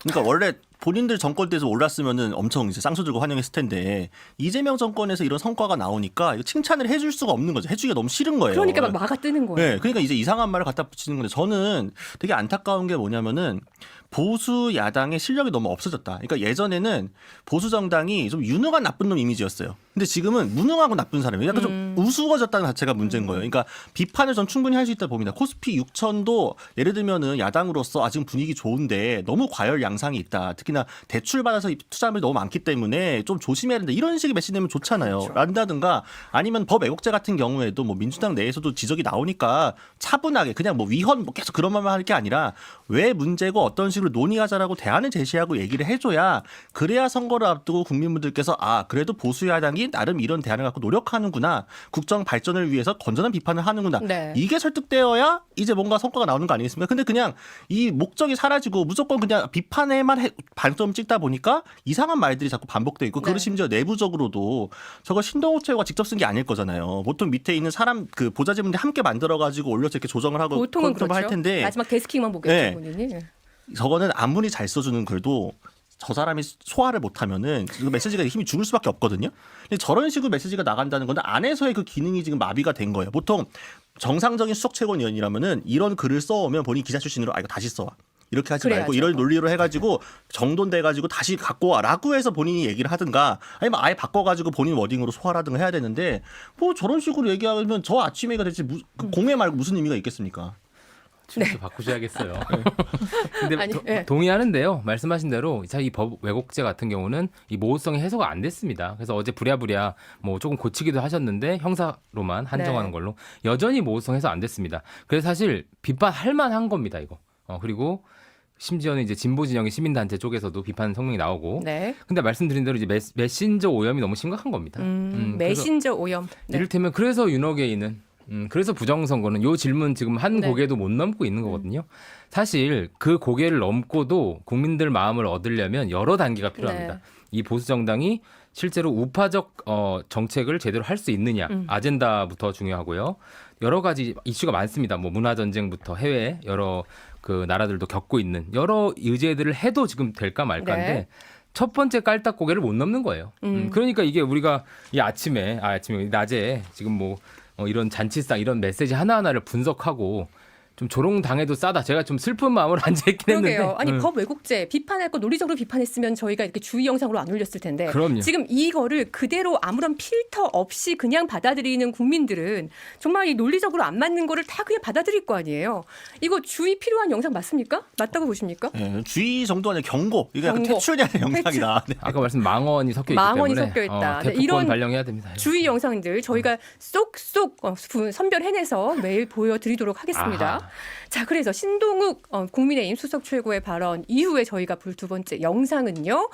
그러니까 원래 본인들 정권 때에서 올랐으면은 엄청 이제 쌍수 들고 환영했을 텐데 이재명 정권에서 이런 성과가 나오니까 이거 칭찬을 해줄 수가 없는 거죠. 해주기가 너무 싫은 거예요. 그러니까 막 막아 뜨는 거예요. 네, 그러니까 이제 이상한 말을 갖다 붙이는 건데 저는 되게 안타까운 게 뭐냐면은 보수 야당의 실력이 너무 없어졌다. 그러니까 예전에는 보수 정당이 좀 유능한 나쁜 놈 이미지였어요. 근데 지금은 무능하고 나쁜 사람이에요. 약간 좀 우스워졌다는 자체가 문제인 거예요. 그러니까 비판을 전 충분히 할 수 있다 봅니다. 코스피 6천도 예를 들면은 야당으로서 지금 분위기 좋은데 너무 과열 양상이 있다. 특히나 대출 받아서 투자금이 너무 많기 때문에 좀 조심해야 된다. 이런 식의 메시지 내면 좋잖아요. 그렇죠. 란다든가 아니면 법 왜곡죄 같은 경우에도 뭐 민주당 내에서도 지적이 나오니까 차분하게 그냥 뭐 위헌 뭐 계속 그런 말만 할 게 아니라 왜 문제고 어떤 식으로 논의하자라고 대안을 제시하고 얘기를 해줘야 그래야 선거를 앞두고 국민분들께서 그래도 보수 야당이 나름 이런 대안을 갖고 노력하는구나. 국정 발전을 위해서 건전한 비판을 하는구나. 네. 이게 설득되어야 이제 뭔가 성과가 나오는 거 아니겠습니까? 근데 그냥 이 목적이 사라지고 무조건 그냥 비판에만 반점 찍다 보니까 이상한 말들이 자꾸 반복되어 있고 그리고 심지어 내부적으로도 저거 신동욱 최고가 직접 쓴 게 아닐 거잖아요. 보통 밑에 있는 사람 그 보좌진분들 함께 만들어가지고 올려서 이렇게 조정을 하고 보통은 컨트롤 할 그렇죠. 텐데 마지막 데스킹만 보겠죠, 네. 본인이. 저거는 아무리 잘 써주는 글도 저 사람이 소화를 못하면은 그 메시지가 힘이 죽을 수밖에 없거든요. 근데 저런 식으로 메시지가 나간다는 건 안에서의 그 기능이 지금 마비가 된 거예요. 보통 정상적인 수석 최고위원이라면은 이런 글을 써오면 본인 기자 출신으로 이거 다시 써와. 이렇게 하지 말고 그래야죠. 이런 논리로 해가지고 정돈돼가지고 다시 갖고 와라고 해서 본인이 얘기를 하든가 아니면 아예 바꿔가지고 본인 워딩으로 소화하든가 해야 되는데 뭐 저런 식으로 얘기하면 저 아침에가 대체 공회 말고 무슨 의미가 있겠습니까? 춤도 바꾸셔야겠어요. 근데 아니, 동의하는데요. 말씀하신 대로 이 법 왜곡죄 같은 경우는 이 모호성이 해소가 안 됐습니다. 그래서 어제 부랴부랴 뭐 조금 고치기도 하셨는데 형사로만 한정하는 걸로 여전히 모호성 해소 안 됐습니다. 그래서 사실 비판할 만한 겁니다, 이거. 그리고 심지어는 이제 진보 진영의 시민단체 쪽에서도 비판 성명이 나오고. 근데 말씀드린 대로 이제 메신저 오염이 너무 심각한 겁니다. 메신저 오염. 이를테면 그래서 윤호개인은 그래서 부정선거는 요 질문 지금 한 고개도 못 넘고 있는 거거든요. 사실 그 고개를 넘고도 국민들 마음을 얻으려면 여러 단계가 필요합니다. 이 보수 정당이 실제로 우파적 정책을 제대로 할 수 있느냐, 아젠다부터 중요하고요. 여러 가지 이슈가 많습니다. 뭐 문화 전쟁부터 해외 여러 그 나라들도 겪고 있는 여러 의제들을 해도 지금 될까 말까인데. 첫 번째 깔딱 고개를 못 넘는 거예요. 그러니까 이게 우리가 이 아침에 낮에 지금 뭐 이런 잔치상 이런 메시지 하나하나를 분석하고 좀 조롱당해도 싸다. 제가 좀 슬픈 마음으로 앉아있긴 했는데. 그러게요. 아니 법 왜곡죄 비판할 거 논리적으로 비판했으면 저희가 이렇게 주의 영상으로 안 올렸을 텐데. 그럼요. 지금 이거를 그대로 아무런 필터 없이 그냥 받아들이는 국민들은 정말 이 논리적으로 안 맞는 거를 다 그냥 받아들일 거 아니에요. 이거 주의 필요한 영상 맞습니까? 맞다고 보십니까? 네, 주의 정도 아니라 경고. 이게 약간 퇴출이 아닌 영상이다. 네. 아까 말씀 망언이 섞여 있기 망언이 때문에 섞여 있다. 대폭권 이런 발령해야 됩니다. 주의 영상들 저희가 쏙쏙 선별해내서 매일 보여드리도록 하겠습니다. 아하. 자, 그래서 신동욱 국민의힘 수석 최고의 발언 이후에 저희가 볼 두 번째 영상은요.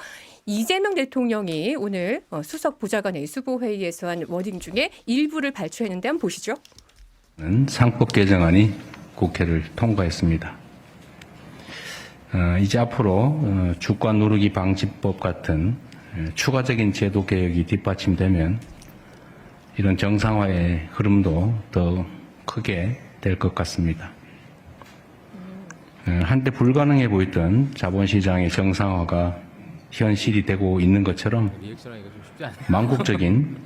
이재명 대통령이 오늘 수석 보좌관의 수보회의에서 한 워딩 중에 일부를 발표했는데 한번 보시죠. 상법 개정안이 국회를 통과했습니다. 이제 앞으로 주가 누르기 방지법 같은 추가적인 제도 개혁이 뒷받침되면 이런 정상화의 흐름도 더 크게 될 것 같습니다. 한때 불가능해 보였던 자본시장의 정상화가 현실이 되고 있는 것처럼 리액션하기가 좀 쉽지 않네요. 망국적인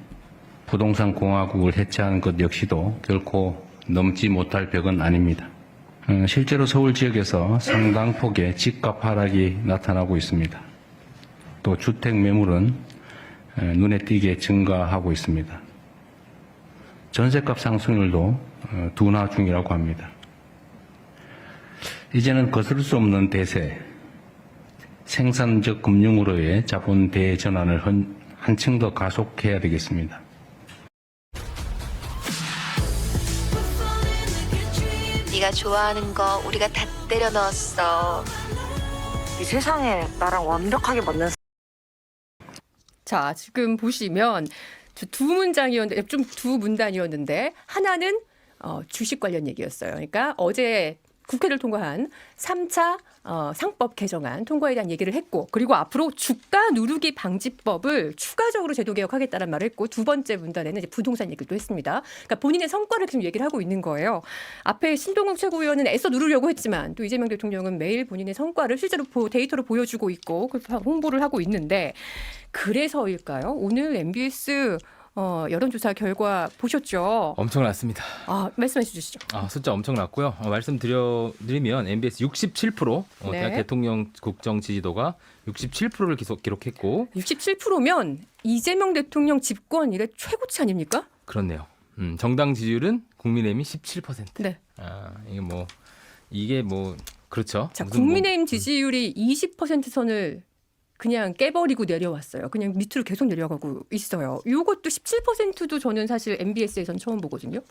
부동산 공화국을 해체하는 것 역시도 결코 넘지 못할 벽은 아닙니다. 실제로 서울 지역에서 상당폭의 집값 하락이 나타나고 있습니다. 또 주택 매물은 눈에 띄게 증가하고 있습니다. 전셋값 상승률도 둔화 중이라고 합니다. 이제는 거스를 수 없는 대세, 생산적 금융으로의 자본 대전환을 한층 더 가속해야 되겠습니다. 네가 좋아하는 거 우리가 다 때려 넣었어. 이 세상에 나랑 완벽하게 맞는 자, 지금 보시면 두 문장이었는데 좀 두 문단이었는데 하나는 주식 관련 얘기였어요. 그러니까 어제 국회를 통과한 3차 상법 개정안 통과에 대한 얘기를 했고, 그리고 앞으로 주가 누르기 방지법을 추가적으로 제도 개혁하겠다는 말을 했고, 두 번째 문단에는 이제 부동산 얘기도 했습니다. 그러니까 본인의 성과를 지금 얘기를 하고 있는 거예요. 앞에 신동욱 최고위원은 애써 누르려고 했지만 또 이재명 대통령은 매일 본인의 성과를 실제로 데이터로 보여주고 있고 홍보를 하고 있는데, 그래서일까요? 오늘 MBS 여론조사 결과 보셨죠? 엄청났습니다. 말씀해 주시죠. 숫자 엄청났고요. 말씀드리면 MBS 67% 네. 대학 대통령 국정 지지도가 67%를 기록했고 67%면 이재명 대통령 집권 이래 최고치 아닙니까? 그렇네요. 정당 지지율은 국민의힘이 17%. 네. 이게 그렇죠. 자, 무슨 국민의힘 지지율이 20% 선을 그냥 깨버리고 내려왔어요. 그냥 밑으로 계속 내려가고 있어요. 이것도 17%도 저는 사실 MBS에선 처음 보거든요.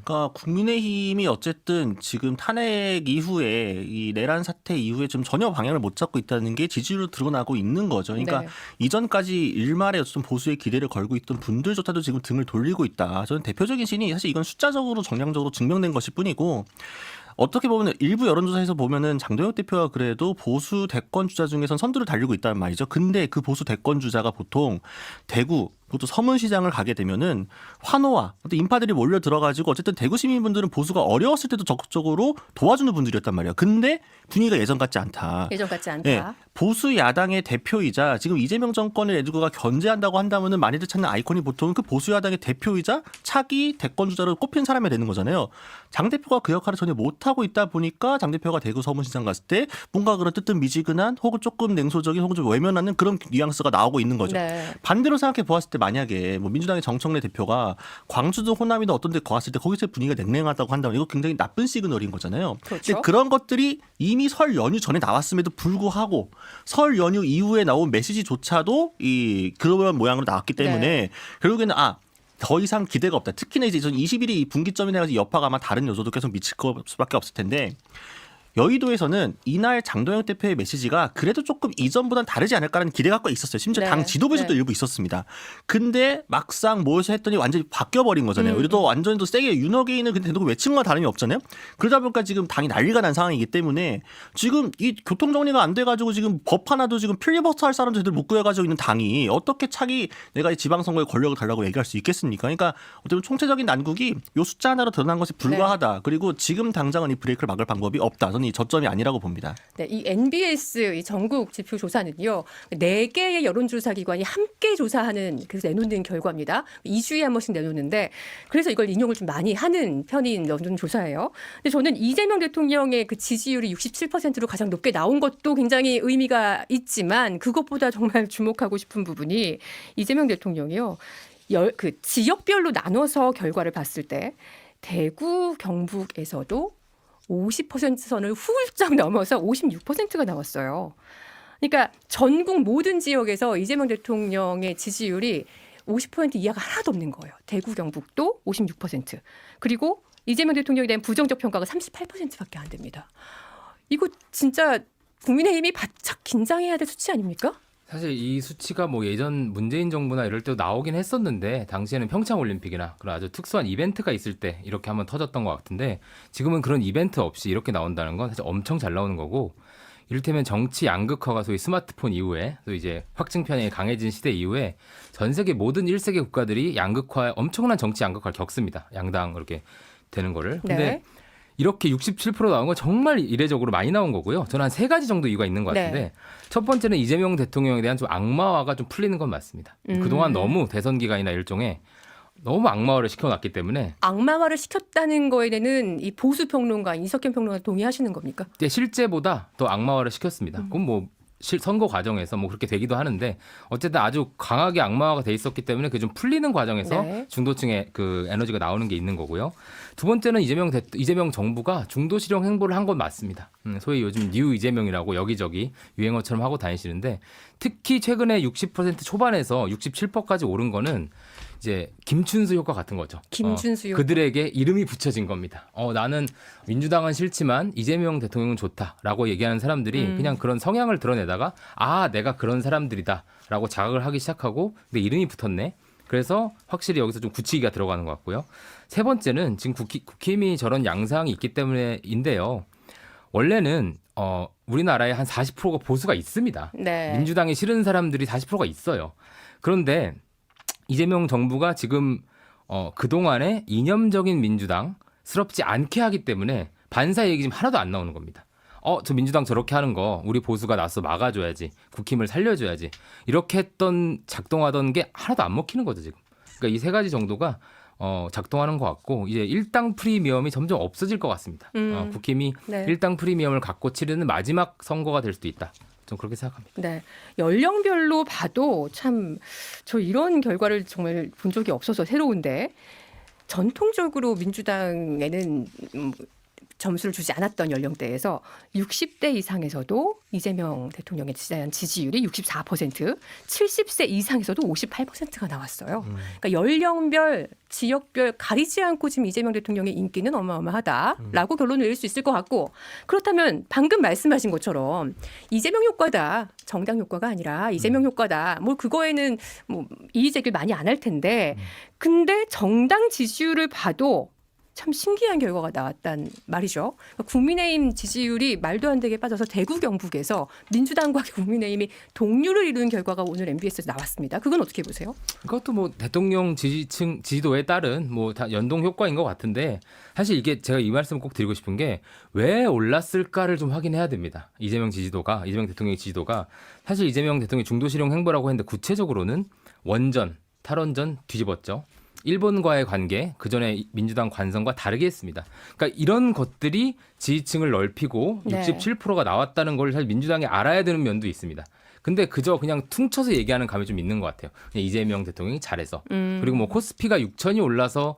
그러니까 국민의힘이 어쨌든 지금 탄핵 이후에 이 내란 사태 이후에 좀 전혀 방향을 못 잡고 있다는 게 지지율로 드러나고 있는 거죠. 그러니까 네. 이전까지 일말의 어떤 보수의 기대를 걸고 있던 분들조차도 지금 등을 돌리고 있다. 저는 대표적인 신이 사실 이건 숫자적으로 정량적으로 증명된 것일 뿐이고, 어떻게 보면 일부 여론조사에서 보면은 장도혁 대표가 그래도 보수 대권 주자 중에선 선두를 달리고 있다는 말이죠. 근데 그 보수 대권 주자가 보통 대구, 그것도 서문시장을 가게 되면은 환호와 어떤 인파들이 몰려 들어가지고 어쨌든 대구 시민분들은 보수가 어려웠을 때도 적극적으로 도와주는 분들이었단 말이에요. 근데 분위기가 예전 같지 않다. 예전 같지 않다. 네, 보수 야당의 대표이자 지금 이재명 정권을 누구가 견제한다고 한다면은 많이들 찾는 아이콘이 보통 그 보수 야당의 대표이자 차기 대권 주자로 꼽힌 사람이 되는 거잖아요. 장 대표가 그 역할을 전혀 못 하고 있다 보니까 장 대표가 대구 서문시장 갔을 때 뭔가 그런 뜨뜻미지근한 혹은 조금 냉소적인 혹은 좀 외면하는 그런 뉘앙스가 나오고 있는 거죠. 네. 반대로 생각해 보았을 때 만약에 민주당의 정청래 대표가 광주도 호남이나 어떤 데 갔을 때 거기서 분위기가 냉랭하다고 한다면 이거 굉장히 나쁜 시그널인 거잖아요. 그렇죠. 근데 그런 것들이 이미 설 연휴 전에 나왔음에도 불구하고 설 연휴 이후에 나온 메시지조차도 이 그런 모양으로 나왔기 때문에 네. 결국에는 더 이상 기대가 없다. 특히나 이제 전 20일이 분기점이라 해서 여파가 아마 다른 요소도 계속 미칠 수밖에 없을 텐데, 여의도에서는 이날 장도영 대표의 메시지가 그래도 조금 이전보다는 다르지 않을까라는 기대가 있었어요. 심지어 네. 당 지도부에서도 네. 일부 있었습니다. 근데 막상 모여서 했더니 완전히 바뀌어버린 거잖아요. 그래도 완전히 또 세게 윤호개인은 근데 대놓고 외친 거와 다름이 없잖아요. 그러다 보니까 지금 당이 난리가 난 상황이기 때문에 지금 이 교통 정리가 안 돼가지고 지금 법 하나도 지금 필리버스터 할 사람도 제대로 못 구해가지고 있는 당이 어떻게 차기 내가 이 지방선거에 권력을 달라고 얘기할 수 있겠습니까? 그러니까 어떻게 보면 총체적인 난국이 요 숫자 하나로 드러난 것에 불과하다. 네. 그리고 지금 당장은 이 브레이크를 막을 방법이 없다. 저는 이 저점이 아니라고 봅니다. 네, 이 NBS 이 전국 지표 조사는요, 4개의 여론조사 기관이 함께 조사하는, 그래서 내놓는 결과입니다. 2주에 한 번씩 내놓는데, 그래서 이걸 인용을 좀 많이 하는 편인 여론조사예요. 근데 저는 이재명 대통령의 그 지지율이 67%로 가장 높게 나온 것도 굉장히 의미가 있지만, 그것보다 정말 주목하고 싶은 부분이 이재명 대통령이요, 그 지역별로 나눠서 결과를 봤을 때 대구, 경북에서도 50% 선을 훌쩍 넘어서 56%가 나왔어요. 그러니까 전국 모든 지역에서 이재명 대통령의 지지율이 50% 이하가 하나도 없는 거예요. 대구, 경북도 56%. 그리고 이재명 대통령에 대한 부정적 평가가 38%밖에 안 됩니다. 이거 진짜 국민의힘이 바짝 긴장해야 될 수치 아닙니까? 사실 이 수치가 예전 문재인 정부나 이럴 때도 나오긴 했었는데, 당시에는 평창올림픽이나 그런 아주 특수한 이벤트가 있을 때 이렇게 한번 터졌던 것 같은데, 지금은 그런 이벤트 없이 이렇게 나온다는 건 사실 엄청 잘 나오는 거고, 이를테면 정치 양극화가 소위 스마트폰 이후에 또 이제 확증 편향이 강해진 시대 이후에 전 세계 모든 1세계 국가들이 양극화 엄청난 정치 양극화를 겪습니다. 양당 그렇게 되는 거를. 근데 네. 이렇게 67% 나온 건 정말 이례적으로 많이 나온 거고요. 저는 한 3가지 정도 이유가 있는 것 같은데 네. 첫 번째는 이재명 대통령에 대한 좀 악마화가 좀 풀리는 건 맞습니다. 그동안 너무 대선 기간이나 일종에 너무 악마화를 시켜놨기 때문에 악마화를 시켰다는 거에 대해서는 이 보수 평론가 이석현 평론가 동의하시는 겁니까? 이제 실제보다 더 악마화를 시켰습니다. 그건 뭐 선거 과정에서 뭐 그렇게 되기도 하는데 어쨌든 아주 강하게 악마화가 돼 있었기 때문에 그 좀 풀리는 과정에서 네. 중도층의 그 에너지가 나오는 게 있는 거고요. 두 번째는 이재명 정부가 중도 실용 행보를 한 건 맞습니다. 소위 요즘 뉴 이재명이라고 여기저기 유행어처럼 하고 다니시는데 특히 최근에 60% 초반에서 67%까지 오른 거는 이제 김춘수 효과 같은 거죠. 김춘수 효과. 그들에게 이름이 붙여진 겁니다. 나는 민주당은 싫지만 이재명 대통령은 좋다라고 얘기하는 사람들이 그냥 그런 성향을 드러내다가 아 내가 그런 사람들이다라고 자각을 하기 시작하고 내 이름이 붙었네. 그래서 확실히 여기서 좀 굳히기가 들어가는 것 같고요. 세 번째는 지금 국힘이 저런 양상이 있기 때문에인데요. 원래는 우리나라에 한 40%가 보수가 있습니다. 네. 민주당이 싫은 사람들이 40%가 있어요. 그런데 이재명 정부가 지금 그동안에 이념적인 민주당스럽지 않게 하기 때문에 반사 얘기 지금 하나도 안 나오는 겁니다. 저 민주당 저렇게 하는 거 우리 보수가 나서 막아줘야지. 국힘을 살려줘야지. 이렇게 작동하던 게 하나도 안 먹히는 거죠 지금. 그러니까 이 3가지 정도가 작동하는 것 같고 이제 일당 프리미엄이 점점 없어질 것 같습니다. 국힘이 네. 일당 프리미엄을 갖고 치르는 마지막 선거가 될 수도 있다. 좀 그렇게 생각합니다. 네. 연령별로 봐도 참 저 이런 결과를 정말 본 적이 없어서 새로운데 전통적으로 민주당에는 점수를 주지 않았던 연령대에서 60대 이상에서도 이재명 대통령에 대한 지지율이 64%, 70세 이상에서도 58%가 나왔어요. 그러니까 연령별, 지역별 가리지 않고 지금 이재명 대통령의 인기는 어마어마하다라고 결론을 내릴 수 있을 것 같고 그렇다면 방금 말씀하신 것처럼 이재명 효과다. 정당 효과가 아니라 이재명 효과다. 뭐 그거에는 뭐 이의 제기를 많이 안 할 텐데 근데 정당 지지율을 봐도 참 신기한 결과가 나왔단 말이죠. 그러니까 국민의힘 지지율이 말도 안 되게 빠져서 대구 경북에서 민주당과 국민의힘이 동률을 이루는 결과가 오늘 MBS에서 나왔습니다. 그건 어떻게 보세요? 그것도 뭐 대통령 지지층 지지도에 따른 뭐 다 연동 효과인 것 같은데 사실 이게 제가 이 말씀을 꼭 드리고 싶은 게 왜 올랐을까를 좀 확인해야 됩니다. 이재명 대통령의 지지도가 사실 이재명 대통령이 중도 실용 행보라고 했는데 구체적으로는 원전, 탈원전 뒤집었죠. 일본과의 관계, 그전에 민주당 관성과 다르게 했습니다. 그러니까 이런 것들이 지지층을 넓히고 네. 67%가 나왔다는 걸 사실 민주당이 알아야 되는 면도 있습니다. 근데 그저 그냥 퉁쳐서 얘기하는 감이 좀 있는 것 같아요. 그냥 이재명 대통령이 잘해서. 그리고 뭐 코스피가 6천이 올라서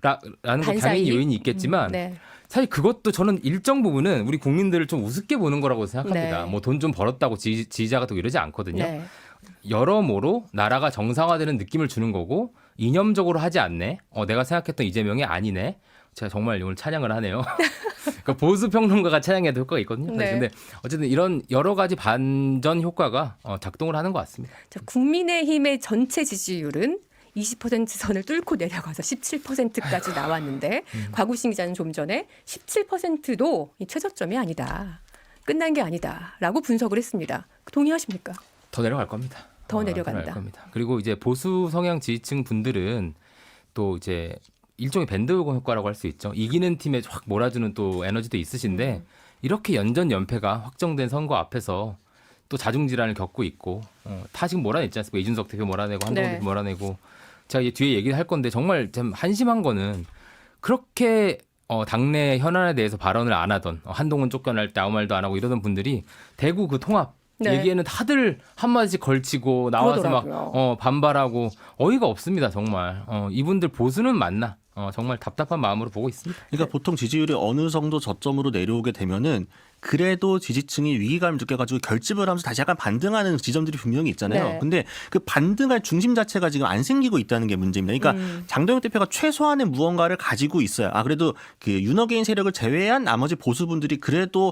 라는 거 당연히 요인이 있겠지만 네. 사실 그것도 저는 일정 부분은 우리 국민들을 좀 우습게 보는 거라고 생각합니다. 네. 뭐 돈 좀 벌었다고 지지자가 또 이러지 않거든요. 네. 여러모로 나라가 정상화되는 느낌을 주는 거고 이념적으로 하지 않네. 내가 생각했던 이재명이 아니네. 제가 정말 오늘 찬양을 하네요. 그러니까 보수 평론가가 찬양해도 효과가 있거든요. 네. 근데 어쨌든 이런 여러 가지 반전 효과가 작동을 하는 것 같습니다. 자, 국민의힘의 전체 지지율은 20% 선을 뚫고 내려가서 17%까지 나왔는데 곽우신 기자는 좀 전에 17%도 이 최저점이 아니다. 끝난 게 아니다라고 분석을 했습니다. 동의하십니까? 더 내려갈 겁니다. 더 내려간다. 내려갈 겁니다. 그리고 이제 보수 성향 지지층 분들은 또 이제 일종의 밴드웨건 효과라고 할 수 있죠. 이기는 팀에 확 몰아주는 또 에너지도 있으신데 이렇게 연전연패가 확정된 선거 앞에서 또 자중질환을 겪고 있고 다 지금 몰아냈지 않습니까? 이준석 대표 몰아내고 한동훈 대표 몰아내고 제가 이제 뒤에 얘기를 할 건데 정말 참 한심한 거는 그렇게 당내 현안에 대해서 발언을 안 하던 한동훈 쫓겨날 때 아무 말도 안 하고 이러던 분들이 대구 그 통합 네. 얘기에는 다들 한마디씩 걸치고 나와서 그러더라고요. 막 반발하고 어이가 없습니다 정말. 이분들 보수는 맞나? 정말 답답한 마음으로 보고 있습니다. 그러니까 보통 지지율이 어느 정도 저점으로 내려오게 되면은 그래도 지지층이 위기감을 느껴가지고 결집을 하면서 다시 약간 반등하는 지점들이 분명히 있잖아요. 네. 근데 그 반등할 중심 자체가 지금 안 생기고 있다는 게 문제입니다. 그러니까 장동혁 대표가 최소한의 무언가를 가지고 있어야 그래도 그 윤어게인 세력을 제외한 나머지 보수분들이 그래도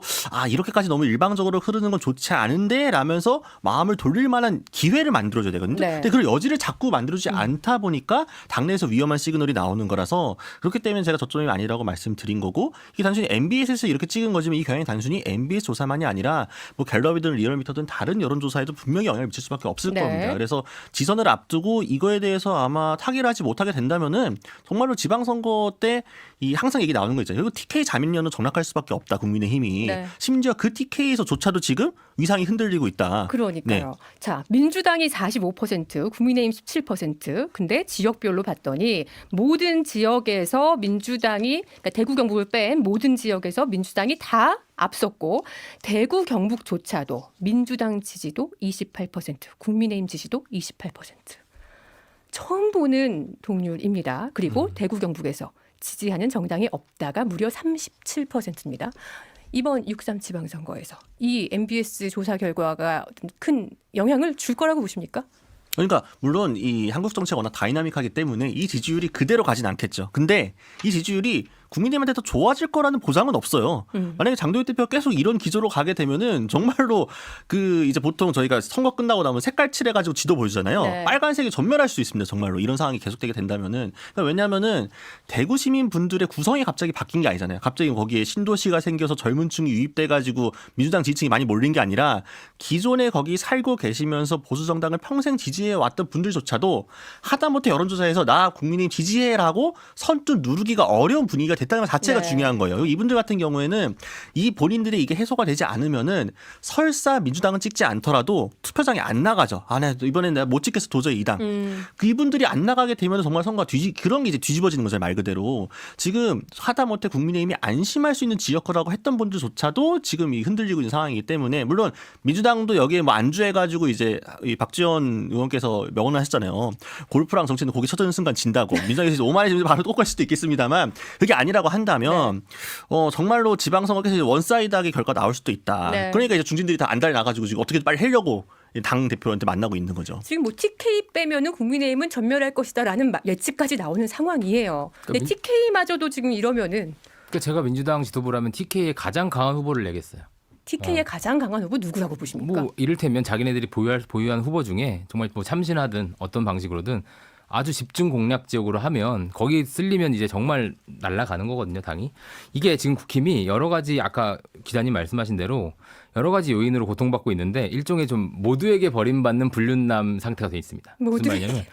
이렇게까지 너무 일방적으로 흐르는 건 좋지 않은데 라면서 마음을 돌릴 만한 기회를 만들어줘야 되거든요. 네. 근데 그런 여지를 자꾸 만들어주지 않다 보니까 당내에서 위험한 시그널이 나오는 거라서 그렇기 때문에 제가 저점이 아니라고 말씀드린 거고 이게 단순히 MBS에서 이렇게 찍은 거지만 이 경향이 단순히 부분이 MBS 조사만이 아니라 뭐 갤럽이든 리얼미터든 다른 여론조사에도 분명히 영향을 미칠 수밖에 없을 네. 겁니다. 그래서 지선을 앞두고 이거에 대해서 아마 타결하지 못하게 된다면은 정말로 지방선거 때 이 항상 얘기 나오는 거 있잖아요. 그리고 TK 자민련은 정락할 수밖에 없다. 국민의힘이. 네. 심지어 그 TK에서조차도 지금 위상이 흔들리고 있다. 그러니까요. 자, 민주당이 45%, 국민의힘 17%. 근데 지역별로 봤더니 모든 지역에서 민주당이, 그러니까 대구 경북을 뺀 모든 지역에서 민주당이 다 앞섰고, 대구 경북조차도 민주당 지지도 28%, 국민의힘 지지도 28%. 처음 보는 동률입니다. 그리고 대구 경북에서 지지하는 정당이 없다가 무려 37%입니다. 이번 6.3 지방선거에서 이 MBS 조사 결과가 큰 영향을 줄 거라고 보십니까? 그러니까 물론 이 한국 정치가 워낙 다이나믹하기 때문에 이 지지율이 그대로 가진 않겠죠. 근데 이 지지율이 국민의힘한테 더 좋아질 거라는 보장은 없어요. 만약에 장도연 대표가 계속 이런 기조로 가게 되면은 정말로 그 이제 보통 저희가 선거 끝나고 나면 색깔 칠해가지고 지도 보여주잖아요. 네. 빨간색이 전멸할 수 있습니다. 정말로 이런 상황이 계속되게 된다면은. 그러니까 왜냐하면은 대구 시민 분들의 구성이 갑자기 바뀐 게 아니잖아요. 갑자기 거기에 신도시가 생겨서 젊은 층이 유입돼가지고 민주당 지지층이 많이 몰린 게 아니라 기존에 거기 살고 계시면서 보수 정당을 평생 지지해 왔던 분들조차도 하다못해 여론조사에서 나 국민의힘 지지해라고 선뜻 누르기가 어려운 분위기가 됐다는 것 자체가 네. 중요한 거예요. 이분들 같은 경우에는 이 본인들이 이게 해소가 되지 않으면은 설사 민주당은 찍지 않더라도 투표장에 안 나가죠. 아, 네, 이번엔 내가 못 찍겠어 도저히 이 당. 이분들이 안 나가게 되면 정말 선거가 그런 게 이제 뒤집어지는 거죠, 말 그대로. 지금 하다못해 국민의힘이 안심할 수 있는 지역구라고 했던 분들조차도 지금 이 흔들리고 있는 상황이기 때문에 물론 민주당도 여기에 뭐 안주해가지고 이제 이 박지원 의원께서 명언을 하셨잖아요. 골프랑 정치는 고기 쳐드는 순간 진다고. 민주당에서 오만해지면 바로 또 갈 수도 있겠습니다만 그게 아니라고 한다면 정말로 지방선거에서 원사이드하게 결과 나올 수도 있다. 네. 그러니까 이제 중진들이 다 안달이 나가지고 지금 어떻게 빨리 하려고 당 대표한테 만나고 있는 거죠. 지금 뭐 TK 빼면은 국민의힘은 전멸할 것이다라는 예측까지 나오는 상황이에요. 근데 TK마저도 지금 이러면은 그러니까 제가 민주당 지도부라면 TK에 가장 강한 후보를 내겠어요. TK의 가장 강한 후보 누구라고 보십니까? 뭐 이를테면 자기네들이 보유한 후보 중에 정말 뭐 참신하든 어떤 방식으로든 아주 집중 공략 지역으로 하면 거기 쓸리면 이제 정말 날아가는 거거든요, 당이. 이게 지금 국힘이 여러 가지 아까 기자님 말씀하신 대로 여러 가지 요인으로 고통받고 있는데 일종의 좀 모두에게 버림받는 불륜남 상태가 돼 있습니다. 무슨 말이냐면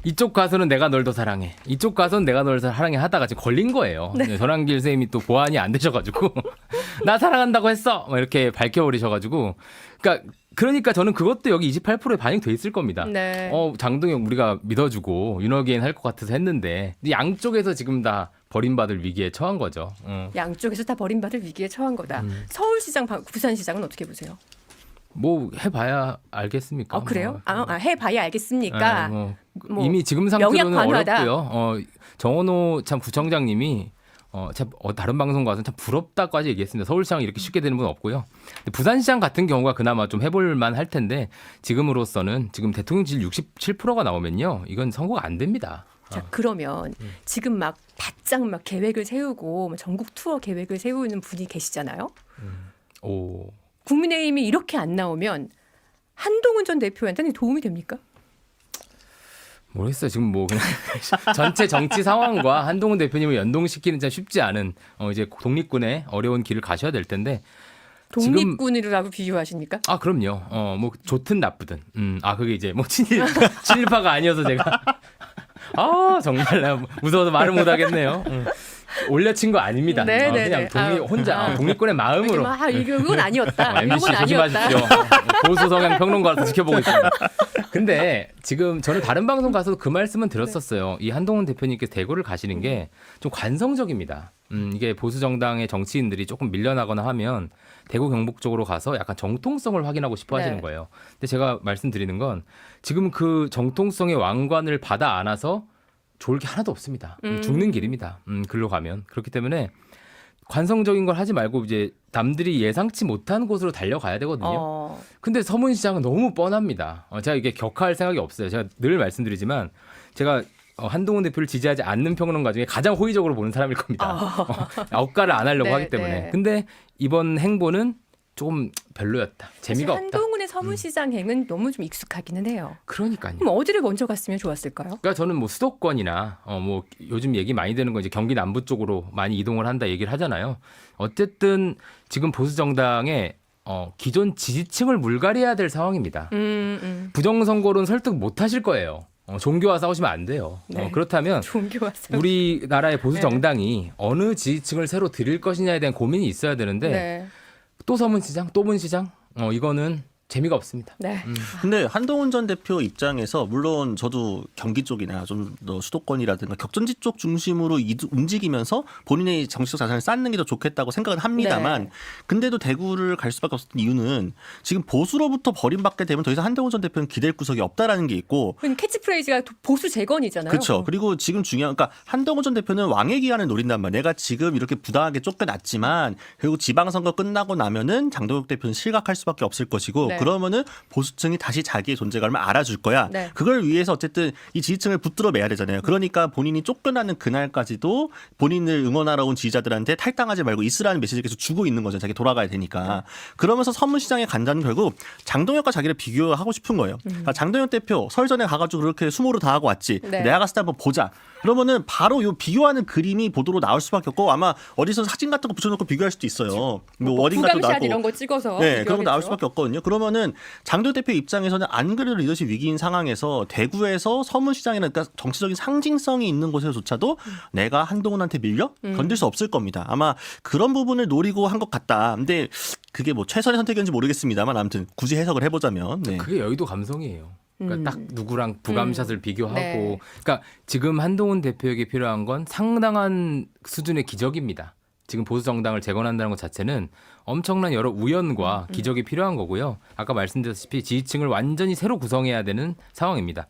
이쪽 가서는 내가 널 더 사랑해. 이쪽 가서는 내가 널 더 사랑해 하다가 지금 걸린 거예요. 네. 전환길 선생님이 또 보완이 안 되셔가지고 나 사랑한다고 했어. 막 이렇게 밝혀버리셔가지고 그러니까 저는 그것도 여기 28%에 반영돼 있을 겁니다. 네. 장동영 우리가 믿어주고 윤호개인 할 것 같아서 했는데 양쪽에서 지금 다 버림받을 위기에 처한 거죠. 양쪽에서 다 버림받을 위기에 처한 거다. 서울시장, 부산시장은 어떻게 보세요? 뭐 해봐야 알겠습니까? 그래요? 해봐야 알겠습니까? 뭐 뭐 이미 지금 상태로는 영약관화다. 어렵고요. 정원호 참 구청장님이 다른 방송 가서 참 부럽다까지 얘기했습니다. 서울시장 이렇게 쉽게 되는 분 없고요. 근데 부산시장 같은 경우가 그나마 좀 해볼만 할 텐데 지금으로서는 지금 대통령 지지율 67%가 나오면요, 이건 선거가 안 됩니다. 자, 그러면 지금 막 바짝 막 계획을 세우고 전국 투어 계획을 세우는 분이 계시잖아요. 오. 국민의힘이 이렇게 안 나오면 한동훈 전 대표한테는 도움이 됩니까? 모르겠어요. 지금 뭐 그냥 전체 정치 상황과 한동훈 대표님을 연동시키는 참 쉽지 않은 이제 독립군의 어려운 길을 가셔야 될 텐데. 독립군이라고 비유하십니까? 그럼요. 뭐 좋든 나쁘든. 그게 이제 뭐 친일파가 아니어서 제가 정말 나 무서워서 말을 못 하겠네요. 올려친 거 아닙니다. 그냥 혼자 독립군의 마음으로. 이건 아니었다. MBC 이건 조심하십시오. 아니었다. 보수 성향 평론가로서 지켜보고 있습니다. 근데 지금 저는 다른 방송 가서도 그 말씀은 들었었어요. 이 한동훈 대표님께서 대구를 가시는 게 좀 관성적입니다. 이게 보수 정당의 정치인들이 조금 밀려나거나 하면 대구 경북 쪽으로 가서 약간 정통성을 확인하고 싶어 하시는 거예요. 근데 제가 말씀드리는 건 지금 그 정통성의 왕관을 받아 안아서 좋을 게 하나도 없습니다. 죽는 길입니다. 글로 가면. 그렇기 때문에 관성적인 걸 하지 말고 이제 남들이 예상치 못한 곳으로 달려가야 되거든요. 근데 서문시장은 너무 뻔합니다. 제가 이게 격하할 생각이 없어요. 제가 늘 말씀드리지만 제가 한동훈 대표를 지지하지 않는 평론가 중에 가장 호의적으로 보는 사람일 겁니다. 억가를 안 하려고 하기 때문에. 근데 이번 행보는 조금 별로였다. 재미가 사실 없다. 한동훈의 서문시장 행은 너무 좀 익숙하기는 해요. 그러니까요. 그럼 어디를 먼저 갔으면 좋았을까요? 그러니까 저는 뭐 수도권이나 뭐 요즘 얘기 많이 되는 건 이제 경기 남부 쪽으로 많이 이동을 한다 얘기를 하잖아요. 어쨌든 지금 보수 정당의 기존 지지층을 물갈이해야 될 상황입니다. 부정선거로는 설득 못 하실 거예요. 종교와 싸우시면 안 돼요. 네. 그렇다면 종교와 싸우... 우리나라의 보수 네. 정당이 어느 지지층을 새로 드릴 것이냐에 대한 고민이 있어야 되는데 네. 또 서문시장, 또 문시장 이거는 재미가 없습니다. 네. 근데 한동훈 전 대표 입장에서 물론 저도 경기 쪽이나 좀 더 수도권이라든가 격전지 쪽 중심으로 움직이면서 본인의 정치적 자산을 쌓는 게 더 좋겠다고 생각은 합니다만 네. 근데도 대구를 갈 수밖에 없었던 이유는 지금 보수로부터 버림받게 되면 더 이상 한동훈 전 대표는 기댈 구석이 없다라는 게 있고 캐치프레이즈가 보수 재건이잖아요. 그렇죠. 그리고 지금 중요한 그러니까 한동훈 전 대표는 왕의 기한을 노린단 말이에요. 내가 지금 이렇게 부당하게 쫓겨났지만 결국 지방선거 끝나고 나면은 장동혁 대표는 실각할 수밖에 없을 것이고 네. 그러면은 보수층이 다시 자기의 존재감을 알아줄 거야. 네. 그걸 위해서 어쨌든 이 지지층을 붙들어 매야 되잖아요. 그러니까 본인이 쫓겨나는 그날까지도 본인을 응원하러 온 지지자들한테 탈당하지 말고 있으라는 메시지를 계속 주고 있는 거죠. 자기 돌아가야 되니까. 그러면서 서문시장에 간다는 결국 장동혁과 자기를 비교하고 싶은 거예요. 그러니까 장동혁 대표 설 전에 가가지고 그렇게 수모를 다 하고 왔지. 네. 내가 갔을 때 한번 보자. 그러면은 바로 요 비교하는 그림이 보도로 나올 수밖에 없고 아마 어디서 사진 같은 거 붙여놓고 비교할 수도 있어요. 뭐 워딩 같은 거 부감샷 나오고. 이런 거 찍어서 네, 그런 거 나올 비교하겠죠. 수밖에 없거든요. 그러면은 장동혁 대표 입장에서는 안 그래도 리더십 위기인 상황에서 대구에서 서문시장이나 그러니까 정치적인 상징성이 있는 곳에서조차도 내가 한동훈한테 밀려 건들 수 없을 겁니다. 아마 그런 부분을 노리고 한 것 같다. 근데 그게 뭐 최선의 선택이었는지 모르겠습니다만 아무튼 굳이 해석을 해보자면 네. 그게 여의도 감성이에요. 그러니까 딱 누구랑 부감샷을 비교하고 네. 그러니까 지금 한동훈 대표에게 필요한 건 상당한 수준의 기적입니다. 지금 보수 정당을 재건한다는 것 자체는 엄청난 여러 우연과 기적이 필요한 거고요. 아까 말씀드렸다시피 지지층을 완전히 새로 구성해야 되는 상황입니다.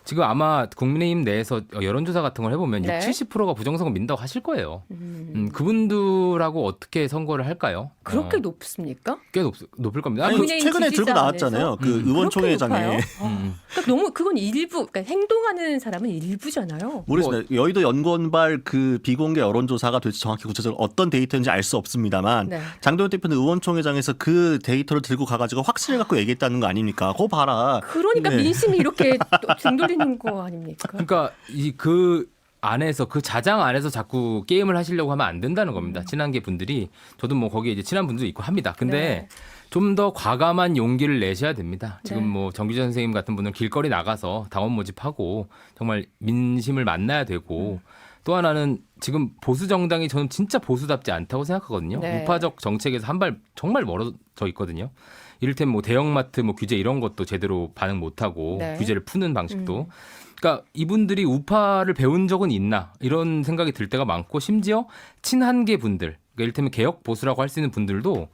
지금 아마 국민의힘 내에서 여론조사 같은 걸 해보면 네. 60%가 부정선거 민다고 하실 거예요. 그분들하고 어떻게 선거를 할까요? 그렇게 높습니까? 꽤 높을 겁니다. 아니, 국민의힘 최근에 들고 지지자 나왔잖아요. 그 의원총회장에. 그러니까 너무 그건 일부, 그러니까 행동하는 사람은 일부잖아요. 모르겠습니다. 여의도 연구원발 그 비공개 여론조사가 도대체 정확히 구체적으로 어떤 데이터인지 알 수 없습니다만 네. 장동혁 대표는 의원총회장에서 그 데이터를 들고 가가지고 확신을 갖고 얘기했다는 거 아닙니까? 그거 봐라. 그러니까 네. 민심이 이렇게 등 돌리는 거 아닙니까? 그러니까 그 안에서 그 자장 안에서 자꾸 게임을 하시려고 하면 안 된다는 겁니다. 친한계 분들이 저도 뭐 거기에 이제 친한 분도 있고 합니다. 근데 네. 좀 더 과감한 용기를 내셔야 됩니다. 지금 네. 뭐 정규재 선생님 같은 분은 길거리 나가서 당원 모집하고 정말 민심을 만나야 되고 또 하나는 지금 보수 정당이 저는 진짜 보수답지 않다고 생각하거든요. 네. 우파적 정책에서 한 발 정말 멀어져 있거든요. 이를테면 뭐 대형마트 뭐 규제 이런 것도 제대로 반응 못하고 네. 규제를 푸는 방식도 그러니까 이분들이 우파를 배운 적은 있나 이런 생각이 들 때가 많고 심지어 친한계 분들 그러니까 이를테면 개혁 보수라고 할 수 있는 분들도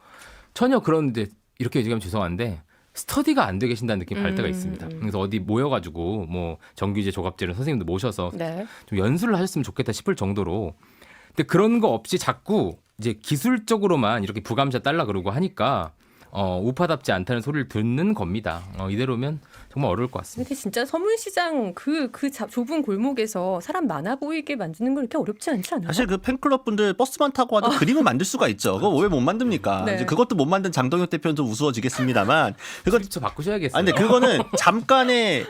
전혀 그런 이제 이렇게 얘기하면 죄송한데 스터디가 안 돼 계신다는 느낌이 받을 때가 있습니다. 그래서 어디 모여가지고 뭐 정규제 조갑제를 선생님도 모셔서 네. 좀 연수를 하셨으면 좋겠다 싶을 정도로 근데 그런 거 없이 자꾸 이제 기술적으로만 이렇게 부감샷 달라 그러고 하니까 우파답지 않다는 소리를 듣는 겁니다. 이대로면 정말 어려울 것 같습니다. 근데 진짜 서문시장 그 좁은 골목에서 사람 많아 보이게 만드는 건 이렇게 어렵지 않지 않아요? 사실 그 팬클럽 분들 버스만 타고 와도 그림을 만들 수가 있죠. 그거 왜 못 만듭니까? 네. 이제 그것도 못 만든 장동혁 대표는 좀 우스워지겠습니다만. 그거 저 바꾸셔야겠어요. 아니, 근데 그거는 잠깐의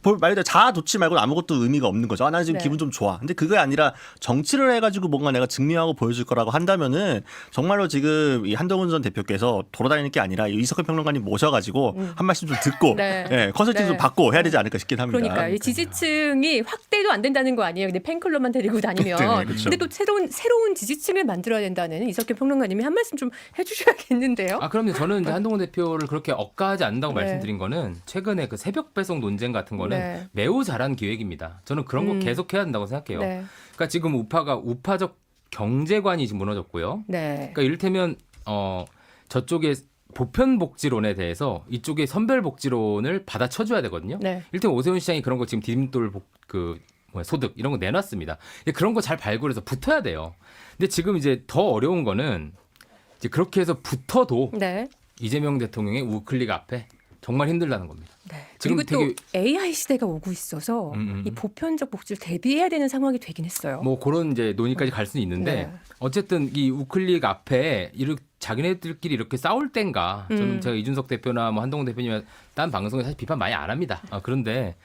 말 그대로 자아 도취 말고는 아무것도 의미가 없는 거죠. 나는 지금 네. 기분 좀 좋아. 근데 그게 아니라 정치를 해가지고 뭔가 내가 증명하고 보여줄 거라고 한다면은 정말로 지금 이 한동훈 전 대표께서 돌아다니는 게 아니라 이석훈 평론가님 모셔가지고 한 말씀 좀 듣고 네. 예, 컨설팅 좀 네. 받고 해야 되지 않을까 싶긴 합니다. 그러니까 이 지지층이 확대도 안 된다는 거 아니에요. 근데 팬클럽만 데리고 다니면. 네, 그렇죠. 근데 또 새로운 지지층을 만들어야 된다는 이석규 평론가님이 한 말씀 좀 해주셔야겠는데요. 그럼요. 저는 이제 한동훈 대표를 그렇게 억까하지 않는다고 네. 말씀드린 거는 최근에 그 새벽 배송 논쟁 같은 거는 네. 매우 잘한 기획입니다. 저는 그런 거 계속 해야 된다고 생각해요. 네. 그러니까 지금 우파적 경제관이 지금 무너졌고요. 네. 그러니까 이를테면 저쪽에 보편복지론에 대해서 이쪽에 선별복지론을 받아쳐줘야 되거든요. 네. 이를테면 오세훈 시장이 그런 거 지금 디딤돌 소득 이런 거 내놨습니다. 그런 거 잘 발굴해서 붙어야 돼요. 근데 지금 이제 더 어려운 거는 이제 그렇게 해서 붙어도 네. 이재명 대통령의 우클릭 앞에 정말 힘들다는 겁니다. 네. 지금 그리고 되게 또 AI 시대가 오고 있어서 이 보편적 복지를 대비해야 되는 상황이 되긴 했어요. 뭐 그런 이제 논의까지 갈 수는 있는데 네. 어쨌든 이 우클릭 앞에 이렇게 자기네들끼리 이렇게 싸울 땐가 저는 제가 이준석 대표나 뭐 한동훈 대표님 딴 방송에 사실 비판 많이 안 합니다. 그런데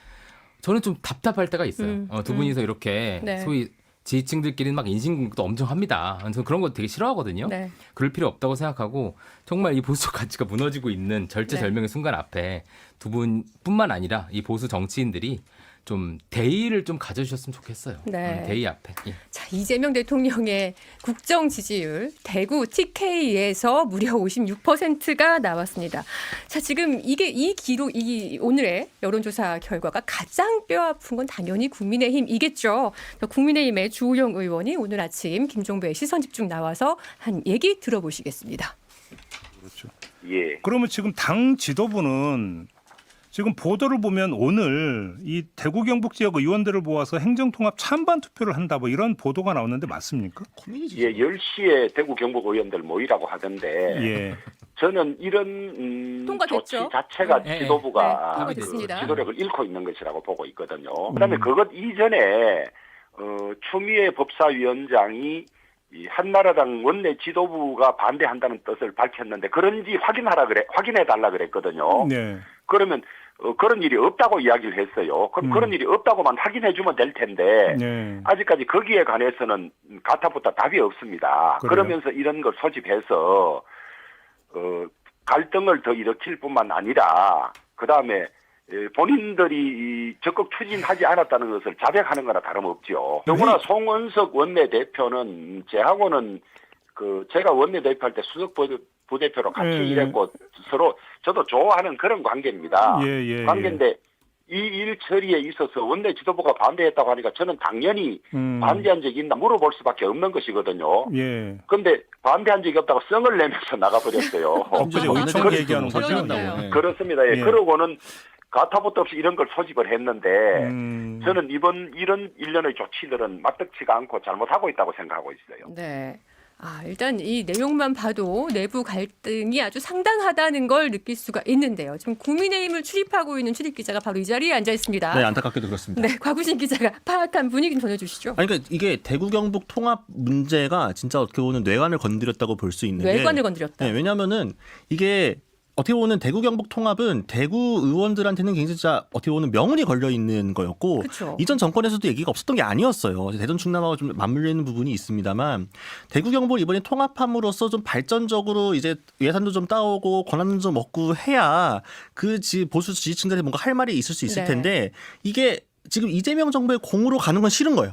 저는 좀 답답할 때가 있어요. 두 분이서 이렇게 네. 소위 지지층들끼리는 막 인신공격도 엄청 합니다. 그래서 그런 거 되게 싫어하거든요. 네. 그럴 필요 없다고 생각하고 정말 이 보수 가치가 무너지고 있는 절체절명의 순간 앞에 두 분뿐만 아니라 이 보수 정치인들이 좀 대의를 좀 가져주셨으면 좋겠어요. 네. 대의 앞에. 예. 자, 이재명 대통령의 국정 지지율 대구 TK에서 무려 56%가 나왔습니다. 자, 지금 이 기록, 이 오늘의 여론조사 결과가 가장 뼈아픈 건 당연히 국민의힘이겠죠. 국민의힘의 주호영 의원이 오늘 아침 김종배의 시선집중 나와서 한 얘기 들어보시겠습니다. 그렇죠. 예. 그러면 지금 당 지도부는 지금 보도를 보면 오늘 이 대구 경북 지역 의원들을 모아서 행정통합 찬반 투표를 한다 뭐 이런 보도가 나오는데 맞습니까? 예, 10시에 대구 경북 의원들 모이라고 하던데 예. 저는 이런 조치 통과됐죠? 자체가 네. 지도부가 네, 그 통과됐습니다. 지도력을 잃고 있는 것이라고 보고 있거든요. 그다음에 그것 이전에 추미애 법사위원장이 이 한나라당 원내 지도부가 반대한다는 뜻을 밝혔는데 그런지 확인해 달라 그랬거든요. 네. 그러면 그런 일이 없다고 이야기를 했어요. 그럼 그런 일이 없다고만 확인해 주면 될 텐데 네. 아직까지 거기에 관해서는 가타부터 답이 없습니다. 그래요? 그러면서 이런 걸 소집해서 갈등을 더 일으킬 뿐만 아니라 그다음에 본인들이 적극 추진하지 않았다는 것을 자백하는 거나 다름없죠. 더구나 송원석 원내대표는 제하고는 제가 원내대표할 때 수석 부대표로 같이 일했고 서로 저도 좋아하는 그런 관계입니다. 관계인데 이 일 처리에 있어서 원내 지도부가 반대했다고 하니까 저는 당연히 반대한 적이 있나 물어볼 수밖에 없는 것이거든요. 예. 그런데 반대한 적이 없다고 썽을 내면서 나가버렸어요. 그제 의총 얘기하는 거죠? 그렇습니다. 예. 예. 그러고는 가타부터 없이 이런 걸 소집을 했는데 저는 이런 일련의 조치들은 마땅치가 않고 잘못하고 있다고 생각하고 있어요. 네. 일단 이 내용만 봐도 내부 갈등이 아주 상당하다는 걸 느낄 수가 있는데요. 지금 국민의힘을 출입하고 있는 출입기자가 바로 이 자리에 앉아 있습니다. 네, 안타깝게도 그렇습니다. 네, 곽우신 기자가 파악한 분위기 좀 전해주시죠. 그러니까 이게 대구 경북 통합 문제가 진짜 어떻게 보면 뇌관을 건드렸다고 볼 수 있는 게 뇌관을 건드렸다. 네, 왜냐하면은 이게 어떻게 보면 대구 경북 통합은 대구 의원들한테는 굉장히 진짜 어떻게 보면 명운이 걸려 있는 거였고 그쵸. 이전 정권에서도 얘기가 없었던 게 아니었어요. 대전 충남하고 좀 맞물려 있는 부분이 있습니다만 대구 경북을 이번에 통합함으로써 좀 발전적으로 이제 예산도 좀 따오고 권한도 좀 얻고 해야 그 보수 지지층들이 뭔가 할 말이 있을 수 있을 네. 텐데 이게 지금 이재명 정부의 공으로 가는 건 싫은 거예요.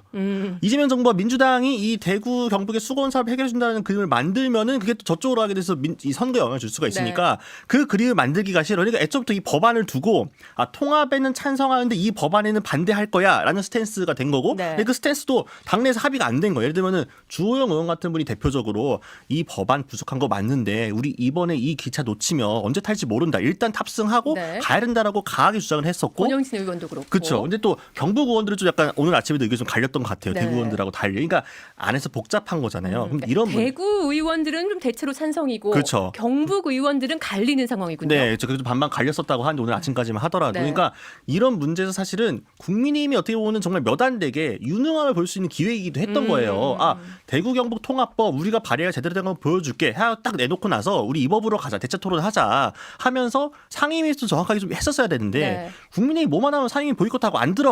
이재명 정부와 민주당이 이 대구 경북의 수건 사업 해결해 준다는 그림을 만들면은 그게 또 저쪽으로 하게 돼서 이 선거에 영향을 줄 수가 있으니까 그 그림을 만들기가 싫어. 그러니까 애초부터 이 법안을 두고 통합에는 찬성하는데 이 법안에는 반대할 거야라는 스탠스가 된 거고 근데 그 스탠스도 당내에서 합의가 안 된 거예요. 예를 들면은 주호영 의원 같은 분이 대표적으로 이 법안 부족한 거 맞는데 우리 이번에 이 기차 놓치면 언제 탈지 모른다. 일단 탑승하고 가야 된다라고 강하게 주장을 했었고. 권영진 의원도 그렇고. 그렇죠. 근데 또 경북 의원들은 좀 약간 오늘 아침에도 의견이 좀 갈렸던 것 같아요. 네. 대구 의원들하고 달리. 그러니까 안에서 복잡한 거잖아요. 그럼 이런 대구 의원들은 좀 대체로 찬성이고 그렇죠. 경북 의원들은 갈리는 상황이군요. 네, 그래도 반반 갈렸었다고 하는데 오늘 아침까지만 하더라도 네. 그러니까 이런 문제에서 사실은 국민의힘이 어떻게 보면 정말 몇 안 되게 유능함을 볼 수 있는 기회이기도 했던 거예요. 대구 경북 통합법 우리가 발의가 제대로 된 거 보여줄게. 딱 내놓고 나서 우리 이 법으로 가자. 대체 토론하자 하면서 상임위에서 정확하게 좀 했었어야 되는데 국민의힘 뭐만 하면 상임위 보이콧하고 안 들어가.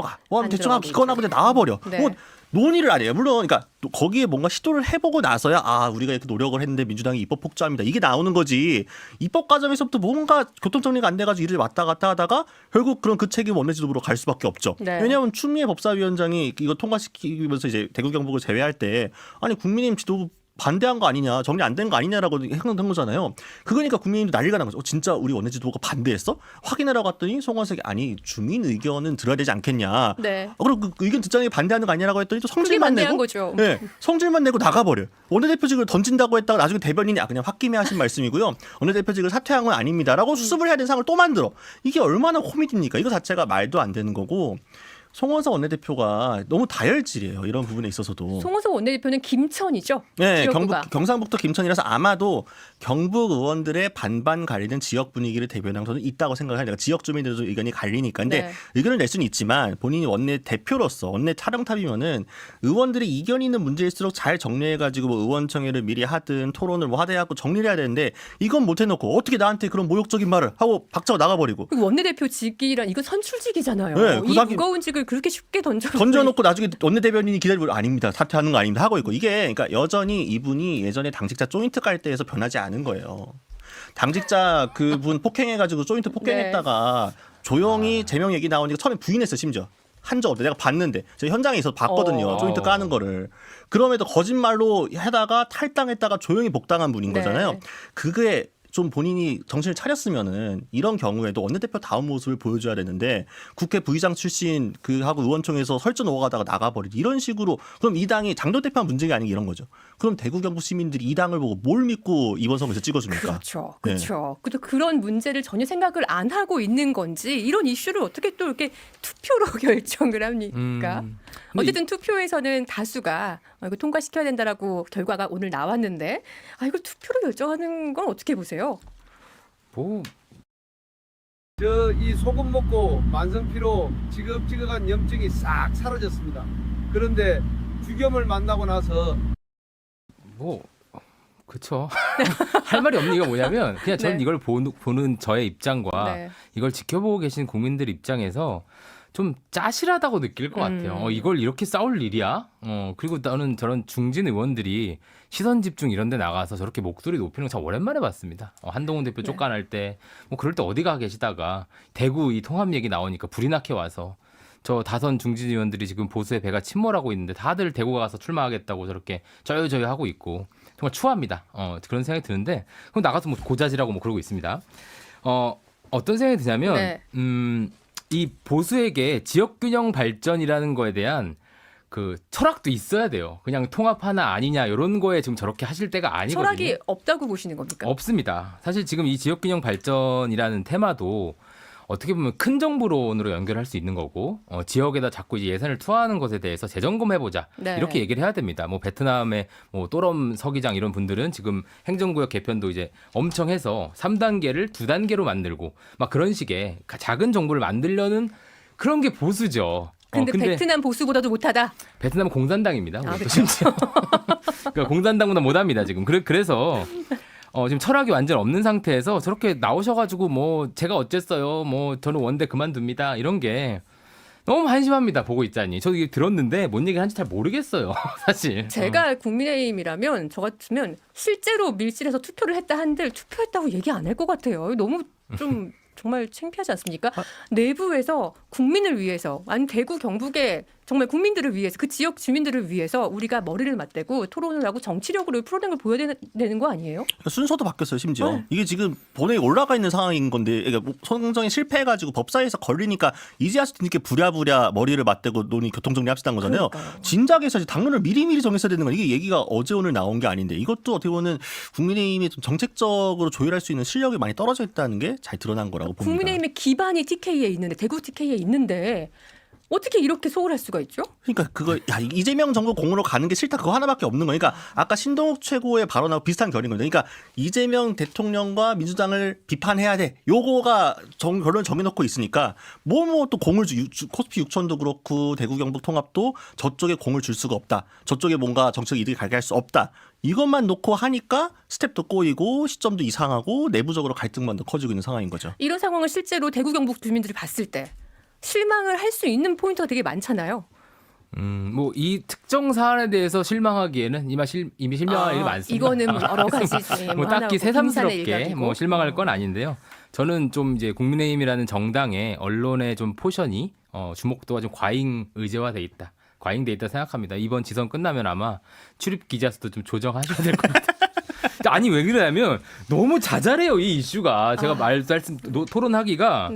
대충 하고 기권하고 그냥 나와버려. 뭐 논의를 안 해요. 물론 그러니까 거기에 뭔가 시도를 해보고 나서야 우리가 이렇게 노력을 했는데 민주당이 입법 폭주합니다. 이게 나오는 거지. 입법 과정에서부터 뭔가 교통정리가 안 돼가지고 일을 왔다 갔다 하다가 결국 그런 그 책임 원내 지도부로 갈 수밖에 없죠. 왜냐하면 추미애 법사위원장이 이거 통과시키면서 이제 대구 경북을 제외할 때 아니 국민의힘 지도부 반대한 거 아니냐, 정리 안 된 거 아니냐라고 행동한 거잖아요. 그거니까 국민의힘도 난리가 난 거죠. 진짜 우리 원내 지도부가 반대했어? 확인하라고 했더니 송원석이 아니 주민 의견은 들어야 되지 않겠냐. 그럼 그 의견 듣자니 반대하는 거 아니냐라고 했더니 또 성질만 내고, 거죠. 네, 성질만 내고 나가버려. 원내대표직을 던진다고 했다가 나중에 대변인이 그냥 홧김에 하신 말씀이고요. 원내대표직을 사퇴한 건 아닙니다라고 수습을 해야 되는 상황을 또 만들어. 이게 얼마나 코미디입니까? 이거 자체가 말도 안 되는 거고. 송원석 원내대표가 너무 다혈질이에요. 이런 부분에 있어서도. 송원석 원내대표는 김천이죠. 네, 지역구가. 경상북도 김천이라서 아마도 경북 의원들의 반반 갈리는 지역 분위기를 대변한 저는 있다고 생각을 해요. 지역 주민들도 의견이 갈리니까. 근데 네. 의견을 낼 수는 있지만 본인이 원내 대표로서 원내 촬영탑이면은 의원들의 이견이 있는 문제일수록 잘 정리해가지고 뭐 의원총회를 미리 하든 토론을 뭐 하대하고 정리를 해야 되는데 이건 못 해놓고 어떻게 나한테 그런 모욕적인 말을 하고 박차고 나가버리고. 그리고 원내대표 직이란 이거 선출직이잖아요. 네, 이 무거운 직을 그렇게 쉽게 던져놓고 나중에 원내대변인이 기다리고 아닙니다. 사퇴하는 거 아닙니다. 하고 있고. 이게 그러니까 여전히 이분이 예전에 당직자 조인트 깔 때에서 변하지 않은 거예요. 당직자 그분 폭행해가지고 조인트 폭행했다가 조용히 제명 얘기 나오니까 처음에 부인했어 심지어. 한 적 없대. 내가 봤는데 제가 현장에 있어서 봤거든요. 조인트 까는 거를. 그럼에도 거짓말로 하다가 탈당했다가 조용히 복당한 분인 거잖아요. 그게 좀 본인이 정신을 차렸으면은 이런 경우에도 원내대표 다운 모습을 보여줘야 되는데 국회 부의장 출신 그하고 의원총회에서 설전 오가다가 나가버리지 이런 식으로 그럼 이 당이 장도 대표한 문제가 아닌 게 이런 거죠. 그럼 대구 경북 시민들이 이 당을 보고 뭘 믿고 이번 선거에서 찍어줍니까? 그렇죠. 그렇죠. 근데 그런 문제를 전혀 생각을 안 하고 있는 건지 이런 이슈를 어떻게 또 이렇게 투표로 결정을 합니까? 어쨌든 투표에서는 다수가 이거 통과시켜야 된다라고 결과가 오늘 나왔는데 이걸 투표로 결정하는 건 어떻게 보세요? 뭐 이 소금 먹고 만성피로 지긋지긋한 염증이 싹 사라졌습니다. 그런데 주겸을 만나고 나서 뭐 그렇죠. 할 말이 없는 이유가 뭐냐면 그냥 저는 이걸 보는 저의 입장과 이걸 지켜보고 계신 국민들 입장에서 좀 짜실하다고 느낄 것 같아요. 이걸 이렇게 싸울 일이야? 그리고 나는 저런 중진 의원들이 시선 집중 이런 데 나가서 저렇게 목소리 높이는 거 참 오랜만에 봤습니다. 한동훈 대표 쫓겨날 때 뭐 그럴 때 어디 가 계시다가 대구 이 통합 얘기 나오니까 불이 나게 와서 저 다선 중진 의원들이 지금 보수의 배가 침몰하고 있는데 다들 대구 가서 출마하겠다고 저렇게 저요저요 하고 있고 정말 추합니다. 그런 생각이 드는데 그럼 나가서 뭐 고자질하고 뭐 그러고 있습니다. 어떤 생각이 드냐면 이 보수에게 지역균형 발전이라는 거에 대한 그 철학도 있어야 돼요. 그냥 통합하나 아니냐 이런 거에 지금 저렇게 하실 때가 아니거든요. 철학이 없다고 보시는 겁니까? 없습니다. 사실 지금 이 지역균형 발전이라는 테마도 어떻게 보면 큰 정부론으로 연결할 수 있는 거고 지역에다 자꾸 이제 예산을 투하하는 것에 대해서 재점검해보자 이렇게 얘기를 해야 됩니다. 뭐 베트남의 뭐 또럼 서기장 이런 분들은 지금 행정구역 개편도 이제 엄청 해서 3단계를 2단계로 만들고 막 그런 식의 작은 정부를 만들려는 그런 게 보수죠. 근데 베트남 보수보다도 못하다. 베트남은 공산당입니다. 심지어. 그러니까 공산당보다 못합니다 지금. 그래서. 지금 철학이 완전 없는 상태에서 저렇게 나오셔가지고 뭐 제가 어쨌어요 뭐 저는 원대 그만둡니다 이런 게 너무 한심합니다. 보고 있자니 저도 이게 들었는데 뭔 얘기 하는지 잘 모르겠어요. 사실 제가 국민의힘이라면 저 같으면 실제로 밀실에서 투표를 했다 한들 투표했다고 얘기 안 할 것 같아요. 너무 좀 정말 창피하지 않습니까? 내부에서 국민을 위해서 아니 대구 경북의 정말 국민들을 위해서 그 지역 주민들을 위해서 우리가 머리를 맞대고 토론을 하고 정치력으로 풀어낸 걸 보여야 되는 거 아니에요? 순서도 바뀌었어요 심지어. 이게 지금 본회의 올라가 있는 상황인 건데 그러니까 선정이 실패해가지고 법사위에서 걸리니까 이제야 뒤늦게 부랴부랴 머리를 맞대고 논의 교통정리합시다 한 거잖아요. 진작에서 당론을 미리미리 정했어야 되는 건 이게 얘기가 어제 오늘 나온 게 아닌데 이것도 어떻게 보면 국민의힘이 좀 정책적으로 조율할 수 있는 실력이 많이 떨어져 있다는 게 잘 드러난 거라고 봅니다. 국민의힘의 기반이 TK에 있는데 대구 TK에 있는데 어떻게 이렇게 소홀할 수가 있죠? 그러니까 그거 이재명 정부 공으로 가는 게 싫다 그거 하나밖에 없는 거니까 아까 신동욱 최고의 발언하고 비슷한 결인 거죠. 그러니까 이재명 대통령과 민주당을 비판해야 돼. 요거가 결론 정해놓고 있으니까 뭐 또 공을 코스피 6천도 그렇고 대구 경북 통합도 저쪽에 공을 줄 수가 없다. 저쪽에 뭔가 정책 이득이 갈갈 수 없다. 이것만 놓고 하니까 스텝도 꼬이고 시점도 이상하고 내부적으로 갈등만 더 커지고 있는 상황인 거죠. 이런 상황을 실제로 대구 경북 주민들이 봤을 때 실망을 할 수 있는 포인트가 되게 많잖아요. 뭐 이 특정 사안에 대해서 실망하기에는 이미 실망할 일이 많습니다. 이거는 여러 가지 뭐 딱히 새삼스럽게 뭐 실망할 건 아닌데요. 저는 좀 이제 국민의힘이라는 정당의 언론의 좀 포션이 주목도가 좀 과잉 의제화돼 있다. 과잉돼 있다 생각합니다. 이번 지선 끝나면 아마 출입 기자 수도 좀 조정하셔야 될 것 같아요. 아니 왜 그러냐면 너무 자잘해요 이 이슈가. 제가 말씀 토론하기가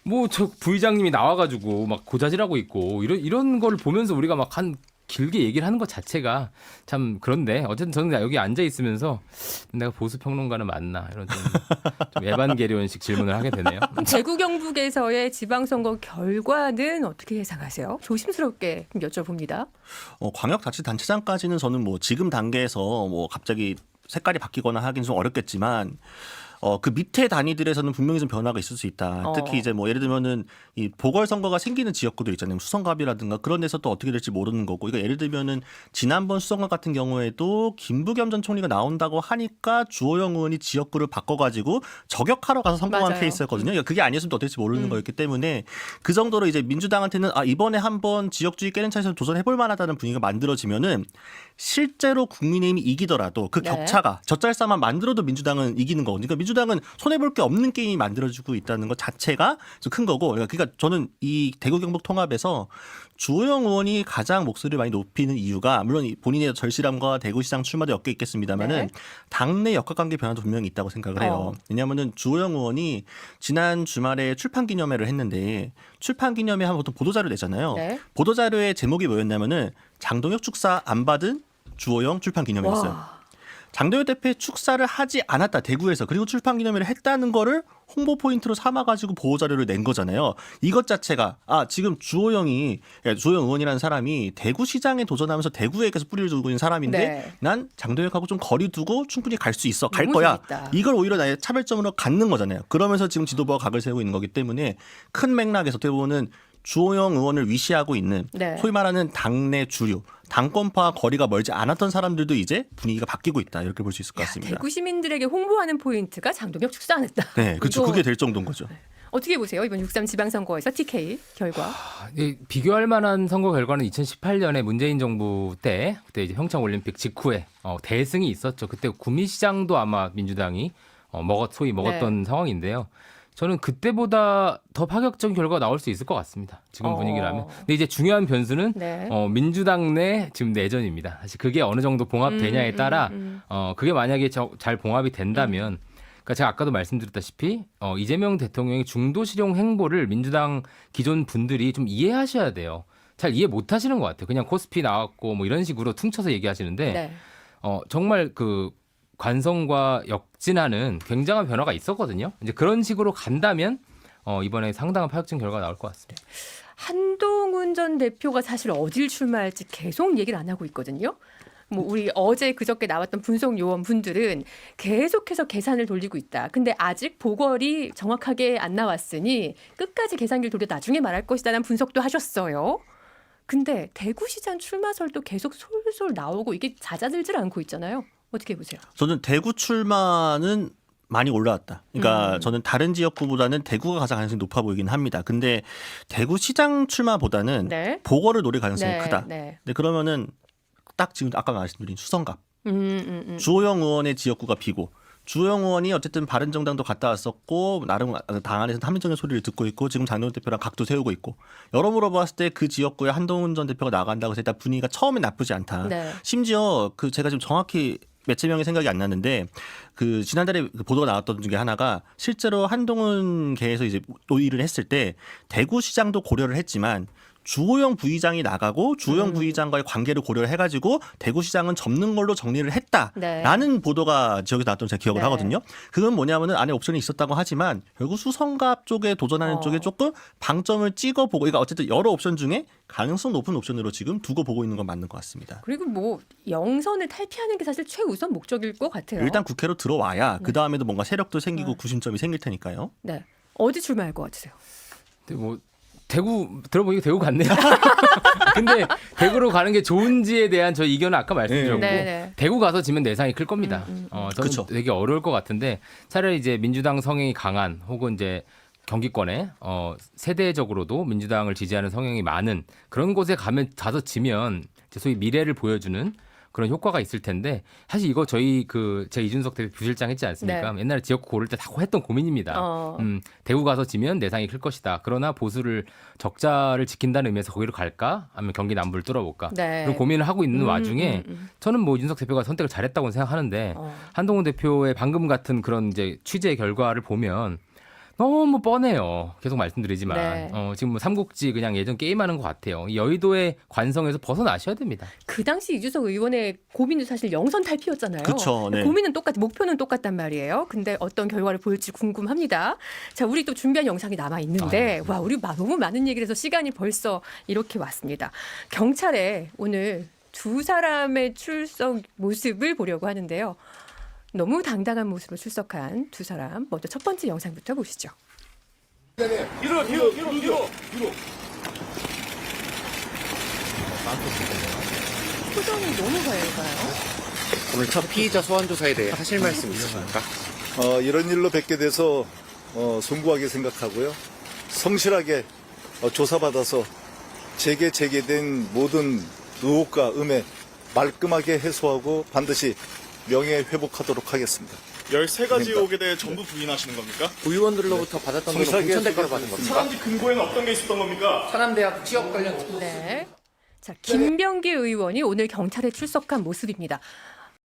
뭐 저 부의장님이 나와가지고 막 고자질하고 있고 이런 걸 보면서 우리가 막 한 길게 얘기를 하는 것 자체가 참 그런데 어쨌든 저는 여기 앉아 있으면서 내가 보수 평론가는 맞나 이런 좀 에반게리온식 질문을 하게 되네요. 대구 경북에서의 지방선거 결과는 어떻게 예상하세요? 조심스럽게 여쭤봅니다. 광역자치단체장까지는 저는 뭐 지금 단계에서 뭐 갑자기 색깔이 바뀌거나 하긴 좀 어렵겠지만 그 밑에 단위들에서는 분명히 좀 변화가 있을 수 있다. 특히 이제 뭐 예를 들면은 이 보궐선거가 생기는 지역구들 있잖아요. 수성갑이라든가 그런 데서 또 어떻게 될지 모르는 거고. 그러니까 예를 들면은 지난번 수성갑 같은 경우에도 김부겸 전 총리가 나온다고 하니까 주호영 의원이 지역구를 바꿔가지고 저격하러 가서 성공한 맞아요. 케이스였거든요. 그러니까 그게 아니었으면 또 어떨지 모르는 거였기 때문에 그 정도로 이제 민주당한테는 이번에 한번 지역주의 깨는 차에서 도전해볼 만하다는 분위기가 만들어지면은 실제로 국민의힘이 이기더라도 그 격차가 젖잘싸만 만들어도 민주당은 이기는 거거든요. 그러니까 민주당은 손해볼 게 없는 게임이 만들어지고 있다는 것 자체가 큰 거고. 그러니까 저는 이 대구 경북 통합에서 주호영 의원이 가장 목소리를 많이 높이는 이유가 물론 본인의 절실함과 대구시장 출마도 엮여 있겠습니다만은 당내 역학관계 변화도 분명히 있다고 생각을 해요. 왜냐하면은 주호영 의원이 지난 주말에 출판기념회를 했는데 출판기념회 하면 보통 보도자료 내잖아요. 보도자료의 제목이 뭐였냐면은 장동혁 축사 안 받은 주호영 출판기념회였어요. 장동혁 대표의 축사를 하지 않았다 대구에서 그리고 출판기념회를 했다는 거를 홍보 포인트로 삼아가지고 보호자료를 낸 거잖아요. 이것 자체가 지금 주호영 의원이라는 사람이 대구시장에 도전하면서 대구에 계속 뿌리를 두고 있는 사람인데 난 장동혁하고 좀 거리 두고 충분히 갈 수 있어. 갈 거야. 재밌다. 이걸 오히려 나의 차별점으로 갖는 거잖아요. 그러면서 지금 지도부가 각을 세우고 있는 거기 때문에 큰 맥락에서 어떻게 보면 주호영 의원을 위시하고 있는 소위 말하는 당내 주류, 당권파와 거리가 멀지 않았던 사람들도 이제 분위기가 바뀌고 있다. 이렇게 볼 수 있을 것 같습니다. 대구 시민들에게 홍보하는 포인트가 장동혁 축사 안 했다. 네, 그렇죠. 그게 될 정도인 거죠. 어떻게 보세요? 이번 6.3 지방선거에서 TK 결과. 비교할 만한 선거 결과는 2018년에 문재인 정부 때 그때 이제 평창올림픽 직후에 대승이 있었죠. 그때 구미시장도 아마 민주당이 소위 먹었던 상황인데요. 저는 그때보다 더 파격적인 결과가 나올 수 있을 것 같습니다. 지금 분위기라면. 근데 이제 중요한 변수는 민주당 내 지금 내전입니다. 사실 그게 어느 정도 봉합되냐에 따라 그게 만약에 잘 봉합이 된다면 그러니까 제가 아까도 말씀드렸다시피 이재명 대통령의 중도 실용 행보를 민주당 기존 분들이 좀 이해하셔야 돼요. 잘 이해 못 하시는 것 같아요. 그냥 코스피 나왔고 뭐 이런 식으로 퉁쳐서 얘기하시는데 정말 그 관성과 역진하는 굉장한 변화가 있었거든요. 이제 그런 식으로 간다면 이번에 상당한 파격적인 결과가 나올 것 같습니다. 한동훈 전 대표가 사실 어딜 출마할지 계속 얘기를 안 하고 있거든요. 뭐 우리 어제 그저께 나왔던 분석 요원분들은 계속해서 계산을 돌리고 있다. 근데 아직 보궐이 정확하게 안 나왔으니 끝까지 계산기를 돌려 나중에 말할 것이다라는 분석도 하셨어요. 근데 대구시장 출마설도 계속 솔솔 나오고 이게 잦아들질 않고 있잖아요. 어떻게 보세요? 저는 대구 출마는 많이 올라왔다. 그러니까 저는 다른 지역구보다는 대구가 가장 가능성이 높아 보이긴 합니다. 근데 대구시장 출마보다는 보궐을 노릴 가능성이 크다. 근데 그러면은 딱 지금 아까 말씀드린 수성갑. 주호영 의원의 지역구가 비고 주호영 의원이 어쨌든 바른정당도 갔다 왔었고 나름 당 안에서 합리적인 소리를 듣고 있고 지금 장동훈 대표랑 각도 세우고 있고 여러모로 봤을 때 그 지역구에 한동훈 전 대표가 나간다고 해서 일단 분위기가 처음엔 나쁘지 않다. 심지어 제가 지금 정확히 매체명이 생각이 안 나는데 그 지난달에 보도가 나왔던 중에 하나가 실제로 한동훈계에서 이제 논의를 했을 때 대구시장도 고려를 했지만 주호영 부의장이 나가고 주호영 부의장과의 관계를 고려를 해가지고 대구시장은 접는 걸로 정리를 했다라는 보도가 지역에서 나왔던 제가 기억을 하거든요. 그건 뭐냐면은 안에 옵션이 있었다고 하지만 결국 수성갑 쪽에 도전하는 쪽에 조금 방점을 찍어보고 그러니까 어쨌든 여러 옵션 중에 가능성 높은 옵션으로 지금 두고 보고 있는 건 맞는 것 같습니다. 그리고 뭐 영선을 탈피하는 게 사실 최우선 목적일 것 같아요. 일단 국회로 들어와야 그 다음에도 뭔가 세력도 생기고 구심점이 생길 테니까요. 네. 어디 출마할 것 같으세요? 뭐 대구 들어보니까 대구 같네요. 근데 대구로 가는 게 좋은지에 대한 저 의견은 아까 말씀드렸고 대구 가서 지면 내상이 클 겁니다. 저는 그쵸. 되게 어려울 것 같은데 차라리 이제 민주당 성향이 강한 혹은 이제 경기권에 세대적으로도 민주당을 지지하는 성향이 많은 그런 곳에 가서 지면 소위 미래를 보여주는 그런 효과가 있을 텐데 사실 이거 저희 제가 이준석 대표 부실장 했지 않습니까? 옛날에 지역구 고를 때 다 했던 고민입니다. 대구 가서 지면 내상이 클 것이다. 그러나 보수를 적자를 지킨다는 의미에서 거기로 갈까? 아니면 경기 남부를 뚫어볼까? 그런 고민을 하고 있는 와중에 저는 뭐 이준석 대표가 선택을 잘했다고 생각하는데 한동훈 대표의 방금 같은 그런 이제 취재 결과를 보면 너무 뻔해요. 계속 말씀드리지만 네. 지금 뭐 삼국지 그냥 예전 게임하는 것 같아요. 이 여의도의 관성에서 벗어나셔야 됩니다. 그 당시 이주석 의원의 고민도 사실 영선 탈피였잖아요. 그쵸, 네. 고민은 목표는 똑같단 말이에요. 근데 어떤 결과를 보일지 궁금합니다. 자, 우리 또 준비한 영상이 남아 있는데 와, 우리 너무 많은 얘기를 해서 시간이 벌써 이렇게 왔습니다. 경찰에 오늘 두 사람의 출석 모습을 보려고 하는데요. 너무 당당한 모습으로 출석한 두 사람. 먼저 첫 번째 영상부터 보시죠. 뒤로. 표정이 너무 밝아요. 오늘 첫 피의자 소환 조사에 대해 하실 말씀 있으십니까? 이런 일로 뵙게 돼서 숭고하게 생각하고요. 성실하게 조사받아서 제기된 모든 의혹과 음해 말끔하게 해소하고 반드시 명예 회복하도록 하겠습니다. 13가지 의혹에 대해 전부 부인하시는 겁니까? 의원들로부터 받았던 돈은 공천 대가로 받은 겁니까? 사람들 근거에는 어떤 게 있었던 겁니까? 사람대학 취업 관련 네. 자, 김병기 의원이 오늘 경찰에 출석한 모습입니다.